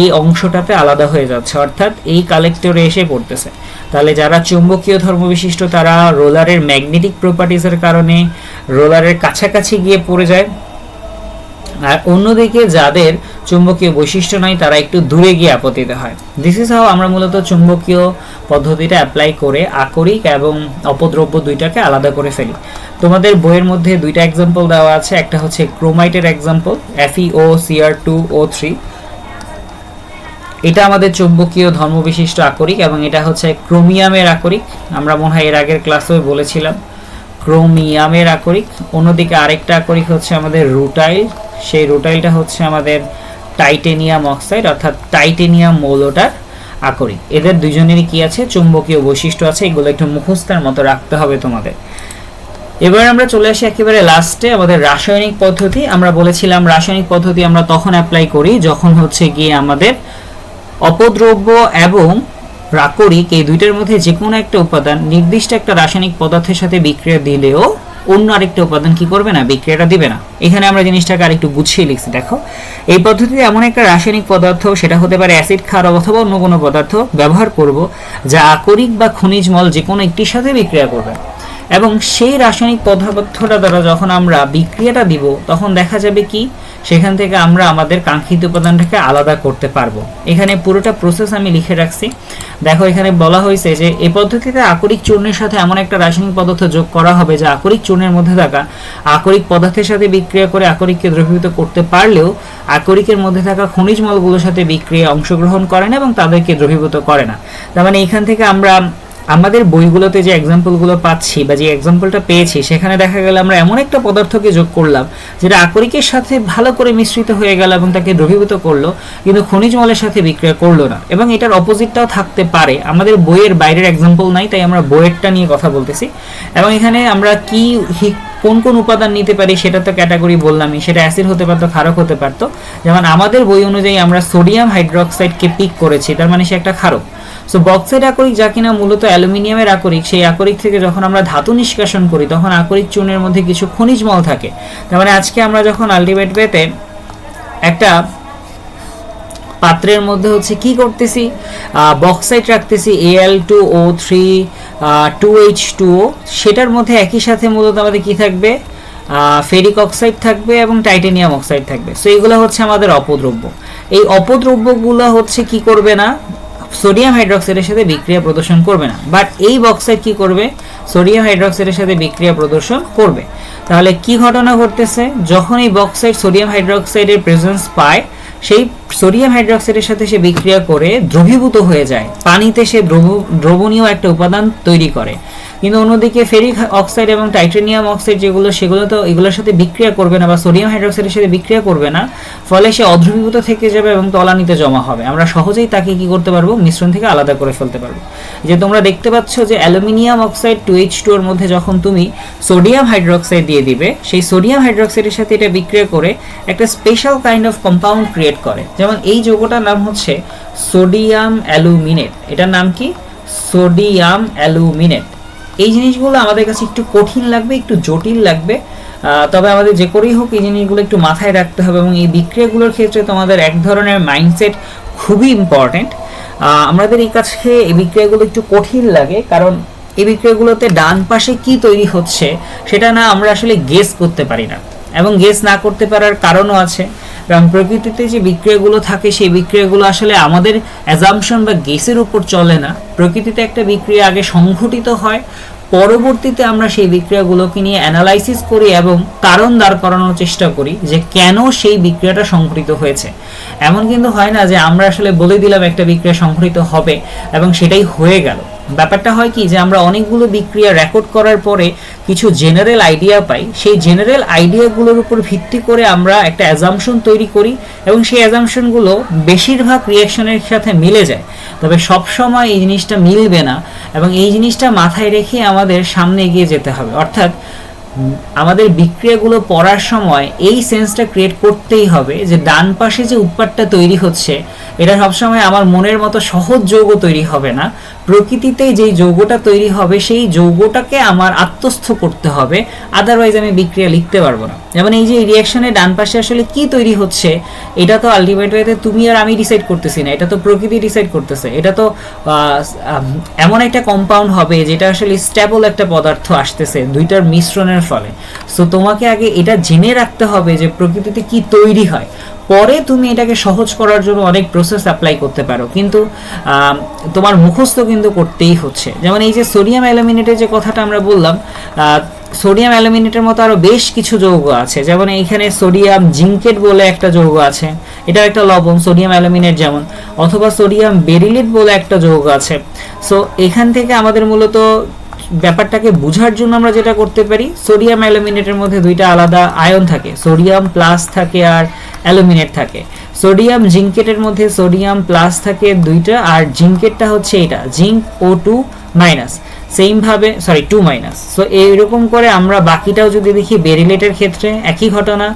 এই অংশটাতে আলাদা হয়ে যাচ্ছে, অর্থাৎ এই কালেক্টরে এসে পড়তেছে। তাহলে যারা চুম্বকীয় ধর্ম বিশিষ্ট তারা রোলারের ম্যাগনেটিক প্রপার্টিজের কারণে রোলারের কাছাকাছি গিয়ে পড়ে যায়, আর অন্যদিকে যাদের চুম্বকীয় বৈশিষ্ট্য নাই তারা একটু দূরে গিয়ে আপতিত হয়। দিস ইজ হাউ আমরা মূলত চুম্বকীয় পদ্ধতিটা অ্যাপ্লাই করে আকরিক এবং অপদ্রব্য দুইটাকে আলাদা করে ফেলি। তোমাদের বইয়ের মধ্যে দুইটা এক্সাম্পল দেওয়া আছে, একটা হচ্ছে ক্রোমাইটের এক্সাম্পল FeOCr2O3, এটা আমাদের চুম্বকীয় ধর্ম বিশিষ্ট আকরিক, এবং এটা হচ্ছে ক্রোমিয়ামের আকরিক। আমরা মনে হয় এর আগের ক্লাসেও বলেছিলাম ক্রোমিয়ামের আকরিক। অন্যদিকে আরেকটা আকরিক হচ্ছে আমাদের রুটাইল, সেই রুটাইলটা হচ্ছে আমাদের টাইটেনিয়াম অক্সাইড অর্থাৎ টাইটেনিয়াম মৌলটার আকরিক। এদের দুজনেরই কি আছে, চুম্বকীয় বৈশিষ্ট্য আছে। এগুলো একটু মুখস্থের মতো রাখতে হবে তোমাদের। এবার আমরা চলে আসি একেবারে লাস্টে, আমাদের রাসায়নিক পদ্ধতি। আমরা বলেছিলাম রাসায়নিক পদ্ধতি আমরা তখন অ্যাপ্লাই করি যখন হচ্ছে গিয়ে আমাদের অপদ্রব্য এবং আকরিক এই দুইটার মধ্যে যে কোনো একটা উপাদান নির্দিষ্ট একটা রাসায়নিক পদার্থের সাথে বিক্রিয়া দিলেও অন্য আরেকটা উপাদান কি করবে না, বিক্রিয়াটা দিবে না। এখানে আমরা জিনিসটাকে আরেকটু গুছিয়ে লিখছি। দেখো, এই পদ্ধতিতে এমন একটা রাসায়নিক পদার্থ, সেটা হতে পারে অ্যাসিড, ক্ষার অথবা অন্য কোনো পদার্থ ব্যবহার করব যা আকরিক বা খনিজ মল যে কোনো একটির সাথে বিক্রিয়া করবে, এবং সেই রাসায়নিক পদার্থটা দ্বারা যখন আমরা বিক্রিয়াটা দিব তখন দেখা যাবে কি, সেখান থেকে আমরা আমাদের কাঙ্ক্ষিত উপাদানটাকে আলাদা করতে পারবো। এখানে পুরোটা প্রসেস আমি লিখে রাখছি। দেখো, এখানে বলা হয়েছে যে এই পদ্ধতিতে আকরিক চূর্ণের সাথে এমন একটা রাসায়নিক পদার্থ যোগ করা হবে যা আকরিক চূর্ণের মধ্যে থাকা আকরিক পদার্থের সাথে বিক্রিয়া করে আকরিককে দ্রবীভূত করতে পারলেও আকরিকের মধ্যে থাকা খনিজ মলগুলোর সাথে বিক্রিয়ায় অংশগ্রহণ করে না এবং তাদেরকে দ্রবীভূত করে না। তার মানে এখান থেকে আমরা আমাদের বইগুলোতে যে এক্সাম্পলগুলো পাচ্ছি বা যে এক্সাম্পলটা পেয়েছি, সেখানে দেখা গেল আমরা এমন একটা পদার্থকে যোগ করলাম যেটা আকরিকের সাথে ভালো করে মিশ্রিত হয়ে গেল এবং তাকে দ্রবীভূত করলো, কিন্তু খনিজ মলের সাথে বিক্রিয়া করলো না। এবং এটার অপোজিটটাও থাকতে পারে। আমাদের বইয়ের বাইরের এক্সাম্পল নাই, তাই আমরা বইয়েরটা নিয়ে কথা বলতেছি। এবং এখানে আমরা কোন কোন উপাদান নিতে পারি সেটা তো ক্যাটাগরি বললামই, সেটা অ্যাসিড হতে পারতো, ক্ষারক হতে পারতো। যেমন আমাদের বই অনুযায়ী আমরা সোডিয়াম হাইড্রোক্সাইডকে পিক করেছি, তার মানে সে একটা ক্ষারক। সো বক্সাইট আকরিক যা কিনা মূলত অ্যালুমিনিয়ামের আকরিক, সেই আকরিক থেকে যখন আমরা ধাতু নিষ্কাশন করি তখন আকরিক চূর্ণের মধ্যে কিছু খনিজ মল থাকে। তার মানে আজকে আমরা যখন আলটিমেট ওয়েতে একটা পাত্রের মধ্যে হচ্ছে কি করতেছি, বক্সাইট রাখতেছি Al2O3 2H2O, সেটার মধ্যে একই সাথে মূলত আমাদের কি থাকবে, ফেরিক অক্সাইড থাকবে এবং টাইটানিয়াম অক্সাইড থাকবে। সো এইগুলো হচ্ছে আমাদের অপদ্রব্য। এই অপদ্রব্যগুলো হচ্ছে কি করবে না, সোডিয়াম হাইড্রোক্সাইডের সাথে বিক্রিয়া প্রদর্শন করবে না, বাট এই বক্সাইড কি করবে, সোডিয়াম হাইড্রোক্সাইডের সাথে বিক্রিয়া প্রদর্শন করবে। তাহলে কি ঘটনা ঘটতেছে, যখন এই বক্সাইড সোডিয়াম হাইড্রোক্সাইডের প্রেজেন্স পায়, সেই সোডিয়াম হাইড্রোক্সাইডের সাথে সে বিক্রিয়া করে দ্রবীভূত হয়ে যায়, পানিতে সে দ্রবণীয় একটা উপাদান তৈরি করে। কিন্তু অন্যদিকে ফেরিক অক্সাইড এবং টাইটানিয়াম অক্সাইড যেগুলো, সেগুলো তো এগুলোর সাথে বিক্রিয়া করবে না বা সোডিয়াম হাইড্রোক্সাইডের সাথে বিক্রিয়া করবে না, ফলে সে অদ্রবীভূত থেকে যাবে এবং তলানিতে জমা হবে। আমরা সহজেই তাকে কি করতে পারবো, মিশ্রণ থেকে আলাদা করে ফেলতে পারবো। যে তোমরা দেখতে পাচ্ছ যে অ্যালুমিনিয়াম অক্সাইড 2H2 এর মধ্যে যখন তুমি সোডিয়াম হাইড্রোক্সাইড দিয়ে দিবে, সেই সোডিয়াম হাইড্রোক্সাইডের সাথে এটা বিক্রিয়া করে একটা special kind of compound create করে। যেমন এই যৌগটার নাম হচ্ছে সোডিয়াম অ্যালুমিনেট। এটার নাম কি, সোডিয়াম অ্যালুমিনেট। এই জিনিসগুলো আমাদের কাছে একটু কঠিন লাগবে, একটু জটিল লাগবে, তবে আমাদের যে করেই হোক এই জিনিসগুলো একটু মাথায় রাখতে হবে। এবং এই বিক্রিয়াগুলোর ক্ষেত্রে তোমাদের এক ধরনের মাইন্ডসেট খুবই ইম্পর্টেন্ট। আমাদের এই কাছে এই বিক্রিয়াগুলো একটু কঠিন লাগে, কারণ এই বিক্রিয়াগুলোতে ডান পাশে কি তৈরি হচ্ছে সেটা না আমরা আসলে গেস করতে পারি না, এবং গেস না করতে পারার কারণও আছে। কারণ প্রকৃতিতে যে বিক্রিয়াগুলো থাকে সেই বিক্রিয়াগুলো আসলে আমাদের অ্যাজাম্পশন বা গেসের উপর চলে না। প্রকৃতিতে একটা বিক্রিয়া আগে সংঘটিত হয়, পরবর্তীতে আমরা সেই বিক্রিয়াগুলোকে নিয়ে অ্যানালাইসিস করি এবং কারণ দাঁড় করানোর চেষ্টা করি যে কেন সেই বিক্রিয়াটা সংঘটিত হয়েছে। এমন কিন্তু হয় না যে আমরা আসলে বলে দিলাম একটা বিক্রিয়া সংঘটিত হবে এবং সেটাই হয়ে গেল। ব্যাপারটা হয় কি, যে আমরা অনেকগুলো বিক্রিয়া রেকর্ড করার পরে কিছু জেনারেল আইডিয়া পাই, সেই জেনারেল আইডিয়াগুলোর উপর ভিত্তি করে আমরা একটা অ্যাজাম্পশন তৈরি করি এবং সেই অ্যাজাম্পশনগুলো বেশিরভাগ রিয়াকশনের সাথে মিলে যায়। তবে সব সময় এই জিনিসটা মিলবে না, এবং এই জিনিসটা মাথায় রেখে আমাদের সামনে এগিয়ে যেতে হবে। অর্থাৎ আমাদের বিক্রিয়াগুলো পড়ার সময় এই সেন্সটা ক্রিয়েট করতেই হবে যে ডান পাশে যে উৎপাদটা তৈরি হচ্ছে এটা সবসময় আমার মনের মতো সহজ যৌগ তৈরি হবে না। প্রকৃতিতে যেই যৌগটা তৈরি হবে সেই যৌগটাকে আমার আত্মস্থ করতে হবে, আদারওয়াইজ আমি বিক্রিয়া লিখতে পারবো না। যেমন এই যে রিয়াকশনের ডান পাশে আসলে কি তৈরি হচ্ছে এটা তো আলটিমেটলি তুমি আর আমি ডিসাইড করতেছি না, এটা তো প্রকৃতি ডিসাইড করতেছে। এটা তো এমন একটা কম্পাউন্ড হবে যেটা আসলে স্টেবল একটা পদার্থ আসতেছে দুইটার মিশ্রণের ফলে। সো তোমাকে আগে এটা জেনে রাখতে হবে যে প্রকৃতিতে কি তৈরি হয়, পরে তুমি এটাকে সহজ করার জন্য অনেক প্রসেস অ্যাপ্লাই করতে পারো, কিন্তু তোমার মুখস্থ কিন্তু করতেই হচ্ছে। যেমন এই যে সোডিয়াম অ্যালুমিনেটের যে কথাটা আমরা বললাম, সোডিয়াম অ্যালুমিনেটের মতো আরও বেশ কিছু যৌগ আছে। যেমন এইখানে সোডিয়াম জিঙ্কেট বলে একটা যৌগ আছে, এটা একটা লবণ সোডিয়াম অ্যালুমিনেট যেমন, অথবা সোডিয়াম বেরিলেট বলে একটা যৌগ আছে। সো এখান থেকে আমাদের মূলত ব্যাপারটাকে বোঝার জন্য আমরা যেটা করতে পারি, সোডিয়াম অ্যালুমিনেটের মধ্যে দুইটা আলাদা আয়ন থাকে, সোডিয়াম প্লাস থাকে আর অ্যালুমিনেট থাকে। সোডিয়াম জিঙ্কেটের মধ্যে সোডিয়াম প্লাস থাকে দুইটা, আর জিঙ্কেটটা হচ্ছে এটা জিঙ্ক O2 মাইনাস, সেম ভাবে 2 মাইনাস। সো এইরকম করে আমরা বাকিটাও যদি দেখি বেরিলেটের ক্ষেত্রে একই ঘটনা,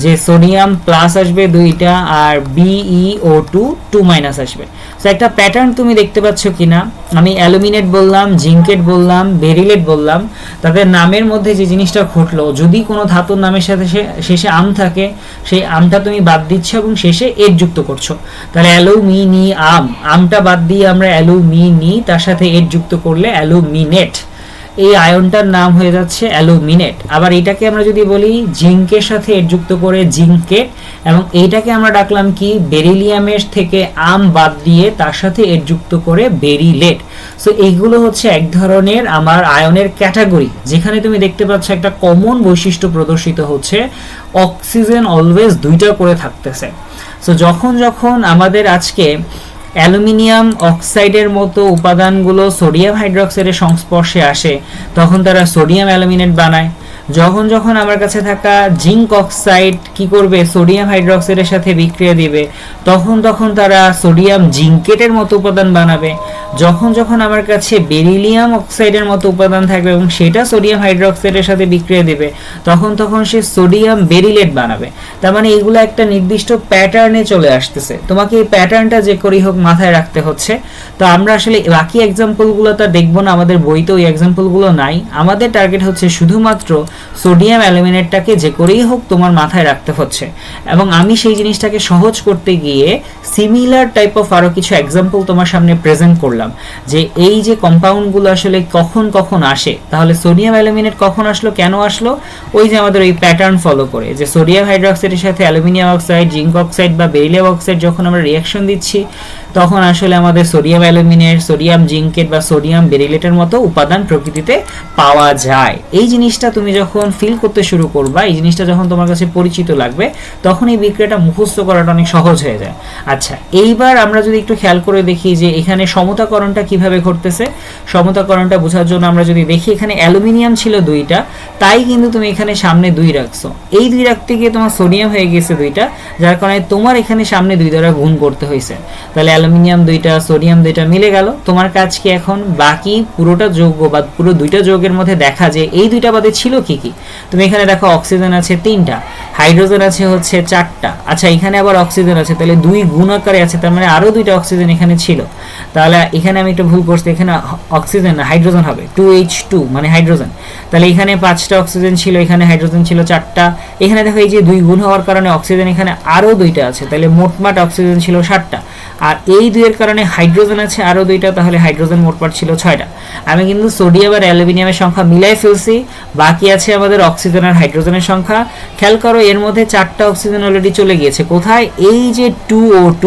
যে সোডিয়াম প্লাস আসবে দুইটা আর BeO2 2 মাইনাস আসবে। সো একটা প্যাটার্ন তুমি দেখতে পাচ্ছ কিনা, আমি অ্যালুমিনেট বললাম, জিঙ্কেট বললাম, বেরিলেট বললাম, তাদের নামের মধ্যে যে জিনিসটা ঘটলো, যদি কোনো ধাতুর নামের সাথে শেষে আম থাকে সেই আমটা তুমি বাদ দিচ্ছ এবং শেষে এর যুক্ত করছো। তাহলে অ্যালুমিনি আমটা বাদ দিয়ে আমরা অ্যালুমিনি, তার সাথে এর যুক্ত করলে অ্যালুমিনেট, এই আয়নটার নাম হয়ে যাচ্ছে অ্যালুমিনেট। আবার এটাকে আমরা যদি বলি জিঙ্কের সাথে এর যুক্ত করে জিঙ্কেট, এবং এইটাকে আমরা ডাকলাম কি, বেরিলিয়ামের থেকে আম বাদ দিয়ে তার সাথে এর যুক্ত করে বেরিলেট। সো এইগুলো হচ্ছে এক ধরনের আমার আয়নের ক্যাটাগরি, যেখানে তুমি দেখতে পাচ্ছ একটা কমন বৈশিষ্ট্য প্রদর্শিত হচ্ছে, অক্সিজেন অলওয়েজ দুইটা করে থাকতেছে। সো যখন যখন আমাদের আজকে অ্যালুমিনিয়াম অক্সাইডের মতো উপাদানগুলো সোডিয়াম হাইড্রোক্সাইডের সংস্পর্শে আসে তখন তারা সোডিয়াম অ্যালুমিনেট বানায়, যখন যখন আমার কাছে থাকা জিঙ্ক অক্সাইড কি করবে, সোডিয়াম হাইড্রোক্সাইডের সাথে বিক্রিয়া দিবে, তখন তখন তারা সোডিয়াম জিঙ্কেটের মতো উপাদান বানাবে। যখন যখন আমার কাছে বেরিলিয়াম অক্সাইডের মতো উপাদান থাকবে এবং সেটা সোডিয়াম হাইড্রোক্সাইডের সাথে বিক্রিয়া দিবে, তখন তখন সে সোডিয়াম বেরিলেট বানাবে। তার মানে এগুলো একটা নির্দিষ্ট প্যাটার্নে চলে আসতেছে, তোমাকে এই প্যাটার্নটা যে করেই হোক মাথায় রাখতে হচ্ছে। তো আমরা আসলে বাকি এক্সাম্পলগুলো তো দেখবো না, আমাদের বইতে ওই এক্সাম্পলগুলো নাই। আমাদের টার্গেট হচ্ছে শুধুমাত্র সোডিয়াম অ্যালুমিনেটটাকে যে করেই হোক তোমার মাথায় রাখতে হচ্ছে, এবং আমি সেই জিনিসটাকে সহজ করতে গিয়ে সিমিলার টাইপ অফ আরও কিছু এক্সাম্পল তোমার সামনে প্রেজেন্ট করলাম, যে এই যে কম্পাউন্ডগুলো আসলে কখন কখন আসে। তাহলে সোডিয়াম অ্যালুমিনেট কখন আসলো, কেন আসলো, ওই যে আমাদের ওই প্যাটার্ন ফলো করে, যে সোডিয়াম হাইড্রোক্সাইডের সাথে অ্যালুমিনিয়াম অক্সাইড, জিঙ্ক অক্সাইড বা বেরিলিয়াম অক্সাইড যখন আমরা রিয়াকশন দিচ্ছি, তখন আসলে আমাদের সোডিয়াম অ্যালুমিনেট, সোডিয়াম জিঙ্কেট বা সোডিয়াম বেরিলেটের মতো উপাদান প্রকৃতিতে পাওয়া যায়। এই জিনিসটা তুমি যখন ফিল করতে শুরু করবা, এই জিনিসটা যখন তোমার কাছে পরিচিত লাগবে, তখন এই বিক্রিয়াটা মুখস্থ করাটা অনেক সহজ হয়ে যায়। আচ্ছা, এইবার আমরা যদি একটু খেয়াল করে দেখি যে এখানে সমতাকরণটা কিভাবে ঘটতেছে। সমতাকরণটা বোঝার জন্য আমরা যদি দেখি, এখানে অ্যালুমিনিয়াম ছিল 2টা, তাই কিন্তু তুমি এখানে সামনে 2 রাখছো। এই 2 রাখতে গিয়ে তোমার সোডিয়াম হয়ে গেছে 2টা, যার কারণে তোমার এখানে সামনে 2 দ্বারা গুণ করতে হয়েছে। তাহলে অ্যালুমিনিয়াম 2টা, সোডিয়াম 2টা মিলে গেল। তোমার কাজ কি এখন, বাকি পুরোটা যৌগ বা পুরো 2টা যৌগের মধ্যে দেখা যে এই 2টা বাদে ছিল কি কি। তুমি এখানে দেখো অক্সিজেন আছে 3টা, হাইড্রোজেন আছে হচ্ছে 4টা। আচ্ছা, এখানে আবার অক্সিজেন আছে, তাহলে 2 গুণ আকারে আছে, তার মানে আরো 2টা অক্সিজেন এখানে ছিল। তাহলে এখানে আমি একটা ভুল করছি, এখানে অক্সিজেন না হাইড্রোজেন হবে, 2H2 মানে হাইড্রোজেন। তাহলে এখানে 5টা অক্সিজেন ছিল, এখানে হাইড্রোজেন ছিল 4টা। এখানে দেখো এই যে 2 গুণ হওয়ার কারণে অক্সিজেন এখানে আরো 2টা আছে, তাহলে মোটমাট অক্সিজেন ছিল 7টা। আর এই 2 এর কারণে হাইড্রোজেন আছে আরো 2টা, তাহলে হাইড্রোজেন মোটমাট ছিল 6টা। আমি কিন্তু সোডিয়াম আর অ্যালুমিনিয়ামের সংখ্যা মিলাই ফেলছি, বাকি আছে আমাদের অক্সিজেন আর হাইড্রোজেনের সংখ্যা। খেয়াল করো, এর মধ্যে 4টা অক্সিজেন অলরেডি চলে গিয়েছে কোথায়, এই যে 2O2।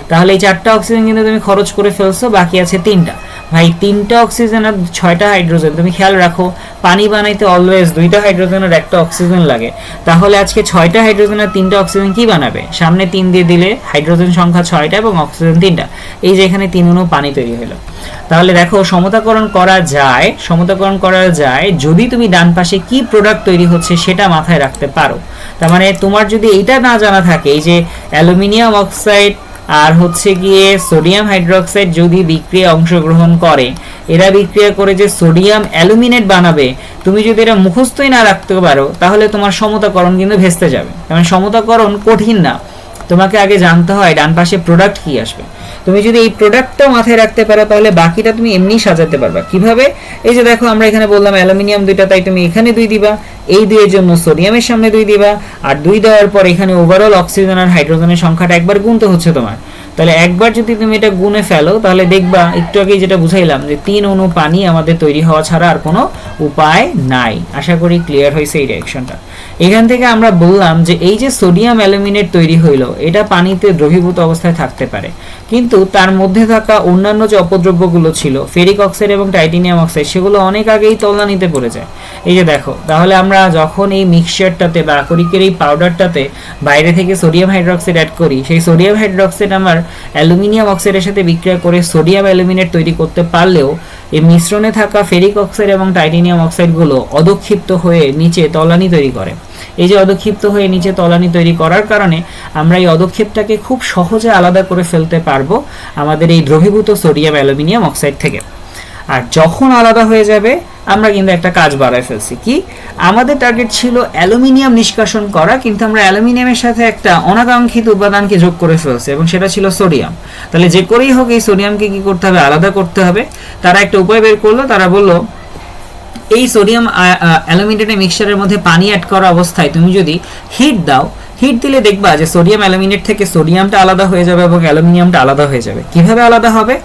তাহলে এই 4টা অক্সিজেন কিন্তু তুমি খরচ করে ফেলছো, বাকি আছে 3টা। ভাই 3টা অক্সিজেন আর 6টা হাইড্রোজেন, তুমি খেয়াল রাখো পানি বানাইতে অলওয়েজ 2টা হাইড্রোজেন আর 1টা অক্সিজেন লাগে। তাহলে আজকে 6টা হাইড্রোজেন আর 3টা অক্সিজেন কি বানাবে, সামনে 3 দিয়ে দিলে হাইড্রোজেন সংখ্যা 6টা এবং অক্সিজেন 3টা, এই যে এখানে 3 অণু পানি তৈরি হলো। তাহলে দেখো সমতাকরণ করা যায়, সমতাকরণ করা যায় যদি তুমি ডান পাশে কি প্রোডাক্ট তৈরি হচ্ছে সেটা মাথায় রাখতে পারো। তার মানে তোমার যদি এইটা না জানা থাকে, এই যে অ্যালুমিনিয়াম অক্সাইড আর হচ্ছে গিয়ে সোডিয়াম হাইড্রোক্সাইড যদি বিক্রিয়া অংশগ্রহণ করে, এরা বিক্রিয়া করে যে সোডিয়াম অ্যালুমিনেট বানাবে, তুমি যদি এটা মুখস্থই না রাখতে পারো, তাহলে তোমার সমতাকরণ কিন্তু ভেস্তে যাবে। কারণ সমতাকরণ কঠিন না, তোমাকে আগে জানতে হয় ডান পাশে প্রোডাক্ট কি আসবে। তুমি যদি এই প্রোডাক্টটা মাথায় রাখতে পারো, তাহলে বাকিটা তুমি এমনি সাজাতে পারবা। কিভাবে, এই যে দেখো আমরা এখানে বললাম অ্যালুমিনিয়াম 2টা, তাই তুমি এখানে 2 দিবা, এই 2 এর জন্য সোডিয়ামের সামনে 2 দিবা, আর 2 দেওয়ার পর এখানে ওভারঅল অক্সিজেন আর হাইড্রোজেনের সংখ্যাটা একবার গুনতে হচ্ছে তোমার। তাহলে একবার যদি তুমি এটা গুনে ফেলো, তাহলে দেখবা একটু আগে যেটা বুঝাইলাম যে 3 অণু পানি আমাদের তৈরি হওয়া ছাড়া আর কোনো উপায় নাই। আশা করি ক্লিয়ার হয়েছে এই রিঅ্যাকশনটা। এখান থেকে আমরা বললাম যে এই যে সোডিয়াম অ্যালুমিনেট তৈরি হইলো, এটা পানিতে দ্রবীভূত অবস্থায় থাকতে পারে, কিন্তু তার মধ্যে থাকা অন্যান্য যে অপদ্রব্যগুলো ছিল, ফেরিক অক্সাইড এবং টাইটেনিয়াম অক্সাইড, সেগুলো অনেক আগেই তলানিতে পড়ে যায়। এই যে দেখো, তাহলে আমরা যখন এই মিক্সচারটাতে বা আকরিকের এই পাউডারটাতে বাইরে থেকে সোডিয়াম হাইড্রোক্সাইড অ্যাড করি, সেই সোডিয়াম হাইড্রোক্সাইড আমার অ্যালুমিনিয়াম অক্সাইডের সাথে বিক্রিয়া করে সোডিয়াম অ্যালুমিনেট তৈরি করতে পারলেও এই মিশ্রণে থাকা ফেরিক অক্সাইড এবং টাইটেনিয়াম অক্সাইডগুলো অধক্ষিপ্ত হয়ে নিচে তলানি তৈরি করে। এই যে অধক্ষিপ্ত হয়ে নিচে তলানি তৈরি করার কারণে আমরা এই অধক্ষেপটাকে খুব সহজে আলাদা করে ফেলতে পারবো আমাদের এই দ্রবীভূত সোডিয়াম অ্যালুমিনিয়াম অক্সাইড থেকে। আর যখন আলাদা হয়ে যাবে, আমরা কিন্তু একটা কাজ বাড়ায় ফেলছি। কি, আমাদের টার্গেট ছিল অ্যালুমিনিয়াম নিষ্কাশন করা, কিন্তু আমরা অ্যালুমিনিয়ামের সাথে একটা অনাকাঙ্ক্ষিত উপাদানকে যোগ করে ফেলছি এবং সেটা ছিল সোডিয়াম। তাহলে যে করেই হোক এই সোডিয়ামকে কি করতে হবে, আলাদা করতে হবে। তারা একটা উপায় বের করলো, তারা বললো এই সোডিয়াম অ্যালুমিনেটেড মিক্সচারের মধ্যে পানি অ্যাড করা অবস্থায় তুমি যদি হিট দাও, হিট দিলে দেখবা যে সোডিয়াম অ্যালুমিনেট থেকে সোডিয়ামটা আলাদা হয়ে যাবে এবং অ্যালুমিনিয়ামটা আলাদা হয়ে যাবে। কিভাবে আলাদা হবে,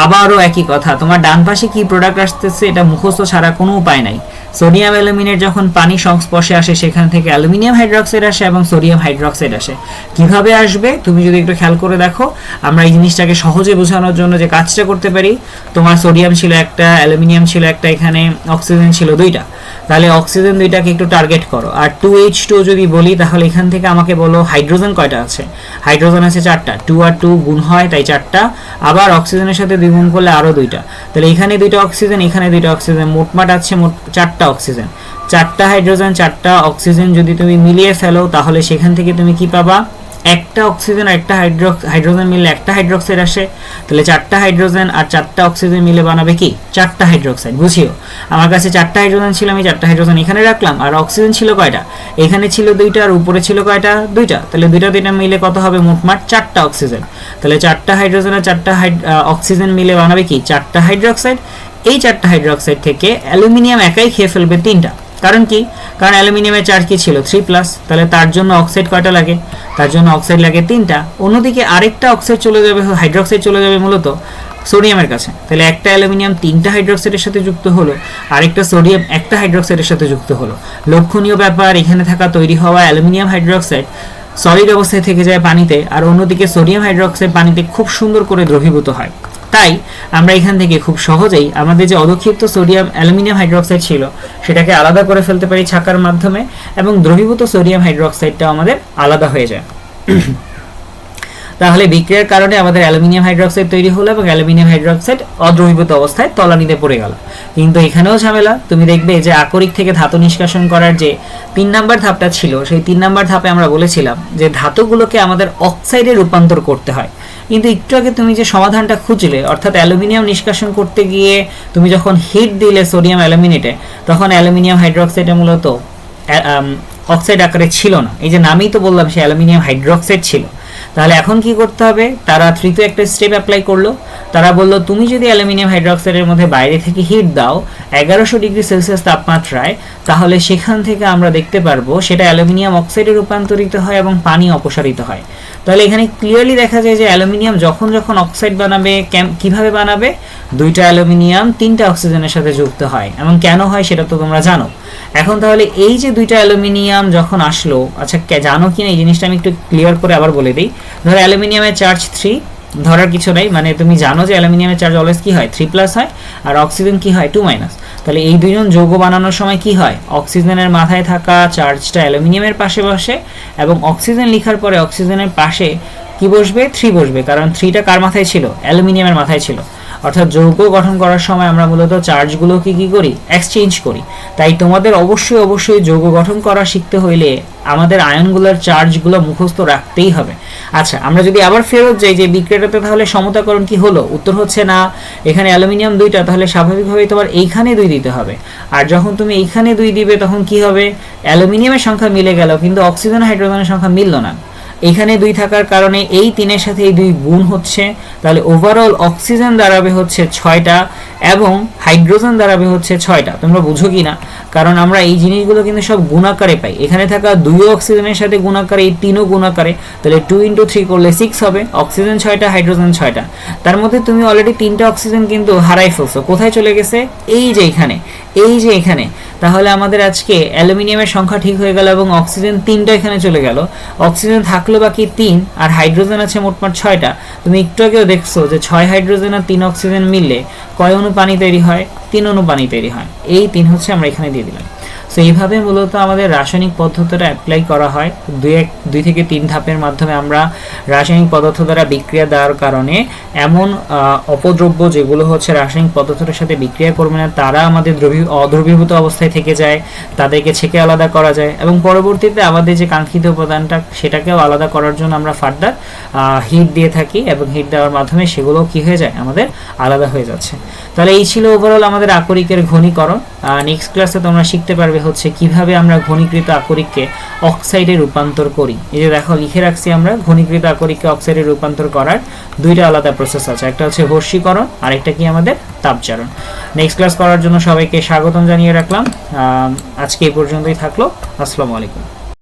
আবারও একই কথা, তোমার ডান পাশে কি প্রোডাক্ট আসতেছে এটা মুখস্থ ছাড়া কোনো উপায় নাই। সোডিয়াম অ্যালুমিনেট যখন পানি সংস্পর্শে আসে, সেখান থেকে অ্যালুমিনিয়াম হাইড্রোক্সাইড আসে এবং সোডিয়াম হাইড্রোক্সাইড আসে। কিভাবে আসবে তুমি যদি একটু খেয়াল করে দেখো, আমরা এই জিনিসটাকে সহজে বোঝানোর জন্য যে কাজটা করতে পারি, তোমার সোডিয়াম ছিল একটা, অ্যালুমিনিয়াম ছিল একটা, এখানে অক্সিজেন ছিল 2টা, তাহলে অক্সিজেন 2টাকে একটু টার্গেট করো। আর 2H2 যদি বলি, তাহলে এখান থেকে আমাকে বলো হাইড্রোজেন কয়টা আছে। হাইড্রোজেন আছে 4টা, 2 আর 2 গুণ হয় তাই 4টা, আবার অক্সিজেনের সাথে 2 গুণ করলে আরো 2টা, তাহলে এখানে 2টা অক্সিজেন, এখানে 2টা অক্সিজেন, মোটমাট আছে 4টা অক্সিজেন। চারটা হাইড্রোজেন 4টা অক্সিজেন যদি তুমি মিলিয়ে ফেলো তাহলে সেখান থেকে তুমি কি পাবা, একটা অক্সিজেন আর একটা হাইড্রোজেন মিলে একটা হাইড্রোক্সাইড আসে। তাহলে 4টা হাইড্রোজেন আর 4টা অক্সিজেন মিলে বানাবে কি 4টা হাইড্রোক্সাইড। বুঝিও আমার কাছে 4টা হাইড্রোজেন ছিল, আমি 4টা হাইড্রোজেন এখানে রাখলাম, আর অক্সিজেন ছিল কয়টা, এখানে ছিল 2টা আর উপরে ছিল কয়টা 2টা। তাহলে 2টা মিলে কত হবে, মোটমাট 4টা অক্সিজেন। তাহলে 4টা হাইড্রোজেন আর 4টা অক্সিজেন মিলে বানাবে কি 4টা হাইড্রোক্সাইড। এই 4টা হাইড্রোক্সাইড থেকে অ্যালুমিনিয়াম একাই খেয়ে ফেলবে 3টা। কারণ কি, কারণ অ্যালুমিনিয়ামের চার্জ কি ছিল 3+, তাহলে তার জন্য অক্সাইড কয়টা লাগে, তার জন্য অক্সাইড লাগে 3টা। অন্যদিকে আরেকটা অক্সাইড চলে যাবে, হাইড্রোক্সাইড চলে যাবে মূলত সোডিয়ামের কাছে। তাহলে একটা অ্যালুমিনিয়াম 3টা হাইড্রোক্সাইডের সাথে যুক্ত হলো, আরেকটা সোডিয়াম একটা হাইড্রোক্সাইডের সাথে যুক্ত হলো। লক্ষণীয় ব্যাপার, এখানে থাকা তৈরি হওয়া অ্যালুমিনিয়াম হাইড্রোক্সাইড সলিড অবস্থায় থেকে যায় পানিতে, আর অন্যদিকে সোডিয়াম হাইড্রোক্সাইড পানিতে খুব সুন্দর করে দ্রবীভূত হয়। তাই আমরা এখান থেকে খুব সহজেই আমাদের যে অদক্ষিপ্ত সোডিয়াম অ্যালুমিনিয়াম হাইড্রোক্সাইড ছিল সেটাকে আলাদা করে ফেলতে পারি ছাঁকার মাধ্যমে, এবং দ্রবীভূত সোডিয়াম হাইড্রোক্সাইডটা আমাদের আলাদা হয়ে যায়। তাহলে বিক্রিয়ার কারণে আমাদের অ্যালুমিনিয়াম হাইড্রোক্সাইড তৈরি হলো এবং অ্যালুমিনিয়াম হাইড্রোক্সাইড অদ্রবীভূত অবস্থায় তলানিতে পড়ে গেল। কিন্তু এখানেও ঝামেলা, তুমি দেখবে যে আকরিক থেকে ধাতু নিষ্কাশন করার যে 3 নাম্বার ধাপটা ছিল, সেই 3 নাম্বার ধাপে আমরা বলেছিলাম যে ধাতুগুলোকে আমাদের অক্সাইডে রূপান্তর করতে হয়। কিন্তু একটু আগে তুমি যে সমাধানটা খুঁজলে, অর্থাৎ অ্যালুমিনিয়াম নিষ্কাশন করতে গিয়ে তুমি যখন হিট দিলে সোডিয়াম অ্যালুমিনেটে, তখন অ্যালুমিনিয়াম হাইড্রোক্সাইডে মূলত অক্সাইড আকারে ছিল না। এই যে নামেই তো বললাম সে অ্যালুমিনিয়াম হাইড্রোক্সাইড ছিল। তাহলে এখন কি করতে হবে, তারা তৃতীয় একটা স্টেপ অ্যাপ্লাই করলো। তারা বললো তুমি যদি অ্যালুমিনিয়াম হাইড্রোক্সাইডের মধ্যে বাইরে থেকে হিট দাও 1100 ডিগ্রি সেলসিয়াস তাপমাত্রায়, তাহলে সেখান থেকে আমরা দেখতে পারবো সেটা অ্যালুমিনিয়াম অক্সাইডে রূপান্তরিত হয় এবং পানি অপসারিত হয়। তাহলে এখানে ক্লিয়ারলি দেখা যায় যে অ্যালুমিনিয়াম যখন যখন অক্সাইড বানাবে, কিভাবে বানাবে, 2টা অ্যালুমিনিয়াম 3টা অক্সিজেনের সাথে যুক্ত হয়, এবং কেন হয় সেটা তো তোমরা জানো। এখন তাহলে এই যে 2টা অ্যালুমিনিয়াম যখন আসলো, আচ্ছা জানো কিনা এই জিনিসটা আমি একটু ক্লিয়ার করে আবার বলে দিই। ধরো অ্যালুমিনিয়ামের চার্জ 3, ধরার কিছু নাই, মানে তুমি জানো যে অ্যালুমিনিয়ামের চার্জ অলওয়েজ কি হয় 3+ হয়, আর অক্সিজেন কি হয় 2-। তাহলে এই দুইজন যৌগ বানানোর সময় কি হয়, অক্সিজেনের মাথায় থাকা চার্জটা অ্যালুমিনিয়ামের পাশে বসে, এবং অক্সিজেন লেখার পরে অক্সিজেনের পাশে কি বসবে 3 বসবে, কারণ 3টা কার মাথায় ছিল, অ্যালুমিনিয়ামের মাথায় ছিল। অর্থাৎ যৌগ গঠন করার সময় আমরা মূলত চার্জগুলোকে কি করি, এক্সচেঞ্জ করি। তাই তোমাদের অবশ্যই যৌগ গঠন করা শিখতে হইলে আমাদের আয়নগুলোর চার্জগুলো মুখস্থ রাখতেই হবে। আচ্ছা, আমরা যদি আবার ফেরত যাই যে বিক্রিয়াটাতে, তাহলে সমতাকরণ কি হলো, উত্তর হচ্ছে না। এখানে অ্যালুমিনিয়াম 2টা, তাহলে স্বাভাবিকভাবেই তোমার এইখানে 2 দিতে হবে। আর যখন তুমি এইখানে 2 দিবে তখন কি হবে, অ্যালুমিনিয়ামের সংখ্যা মিলে গেল কিন্তু অক্সিজেন হাইড্রোজেনের সংখ্যা মিলল না। এখানে 2 থাকার কারণে এই 3-এর সাথে এই 2 গুণ হচ্ছে, তাহলে ওভারঅল অক্সিজেন দাঁড়াবে হচ্ছে 6টা এবং হাইড্রোজেন দাঁড়াবে হচ্ছে 6টা। তোমরা বুঝো কি না, কারণ আমরা এই জিনিসগুলো কিন্তু সব গুণাকারে পাই। এখানে থাকা 2 অক্সিজেনের সাথে গুণাকারে, এই 3ও গুণাকারে, তাহলে 2 × 3 করলে 6 হবে। অক্সিজেন 6টা, হাইড্রোজেন 6টা। তার মধ্যে তুমি অলরেডি 3টা অক্সিজেন কিন্তু হারাই ফেলছো। কোথায় চলে গেছে, এই যে এখানে, এই যে এখানে। তাহলে আমাদের আজকে অ্যালুমিনিয়ামের সংখ্যা ঠিক হয়ে গেল এবং অক্সিজেন 3টা এখানে চলে গেল। অক্সিজেন থাকলো বাকি 3, আর হাইড্রোজেন আছে মোটমাট 6টা। তুমি একটু আগেও দেখছো যে 6 হাইড্রোজেন আর 3 অক্সিজেন মিললে কয় অণু পানি তৈরি হয়, 3 অণু পানি তৈরি হয়। এই 3 হচ্ছে আমরা এখানে দিয়ে দিলাম। সো এইভাবে মূলত আমাদের রাসায়নিক পদ্ধতিটা অ্যাপ্লাই করা হয়। 2 থেকে 3 ধাপের মাধ্যমে আমরা রাসায়নিক পদার্থ দ্বারা বিক্রিয়া দেওয়ার কারণে এমন অপদ্রব্য যেগুলো হচ্ছে রাসায়নিক পদার্থের সাথে বিক্রিয়া করবে না, তারা আমাদের অদ্রবীভূত অবস্থায় থেকে যায়, তাদেরকে ছেঁকে আলাদা করা যায়, এবং পরবর্তীতে আমাদের যে কাঙ্ক্ষিত উপাদানটা সেটাকেও আলাদা করার জন্য আমরা ফার্দার হিট দিয়ে থাকি, এবং হিট দেওয়ার মাধ্যমে সেগুলো কি হয়ে যায়, আমাদের আলাদা হয়ে যাচ্ছে। তাহলে এই ছিল ওভারঅল আমাদের আকরিকের ঘনীকরণ। নেক্সট ক্লাসে তোমরা শিখতে পারবে হচ্ছে কিভাবে আমরা ঘনীকৃত আকরিককে অক্সাইডে রূপান্তর করি। এই যে দেখো লিখে রাখছি, আমরা ঘনীকৃত আকরিককে অক্সাইডে রূপান্তর করার 2টা আলাদা প্রসেস আছে, একটা হচ্ছে হর্ষীকরণ আর একটা কি আমাদের তাপচারণ। নেক্সট ক্লাস করার জন্য সবাইকে স্বাগতম জানিয়ে রাখলাম। আজকে এই পর্যন্তই থাকলো। আসসালামু আলাইকুম।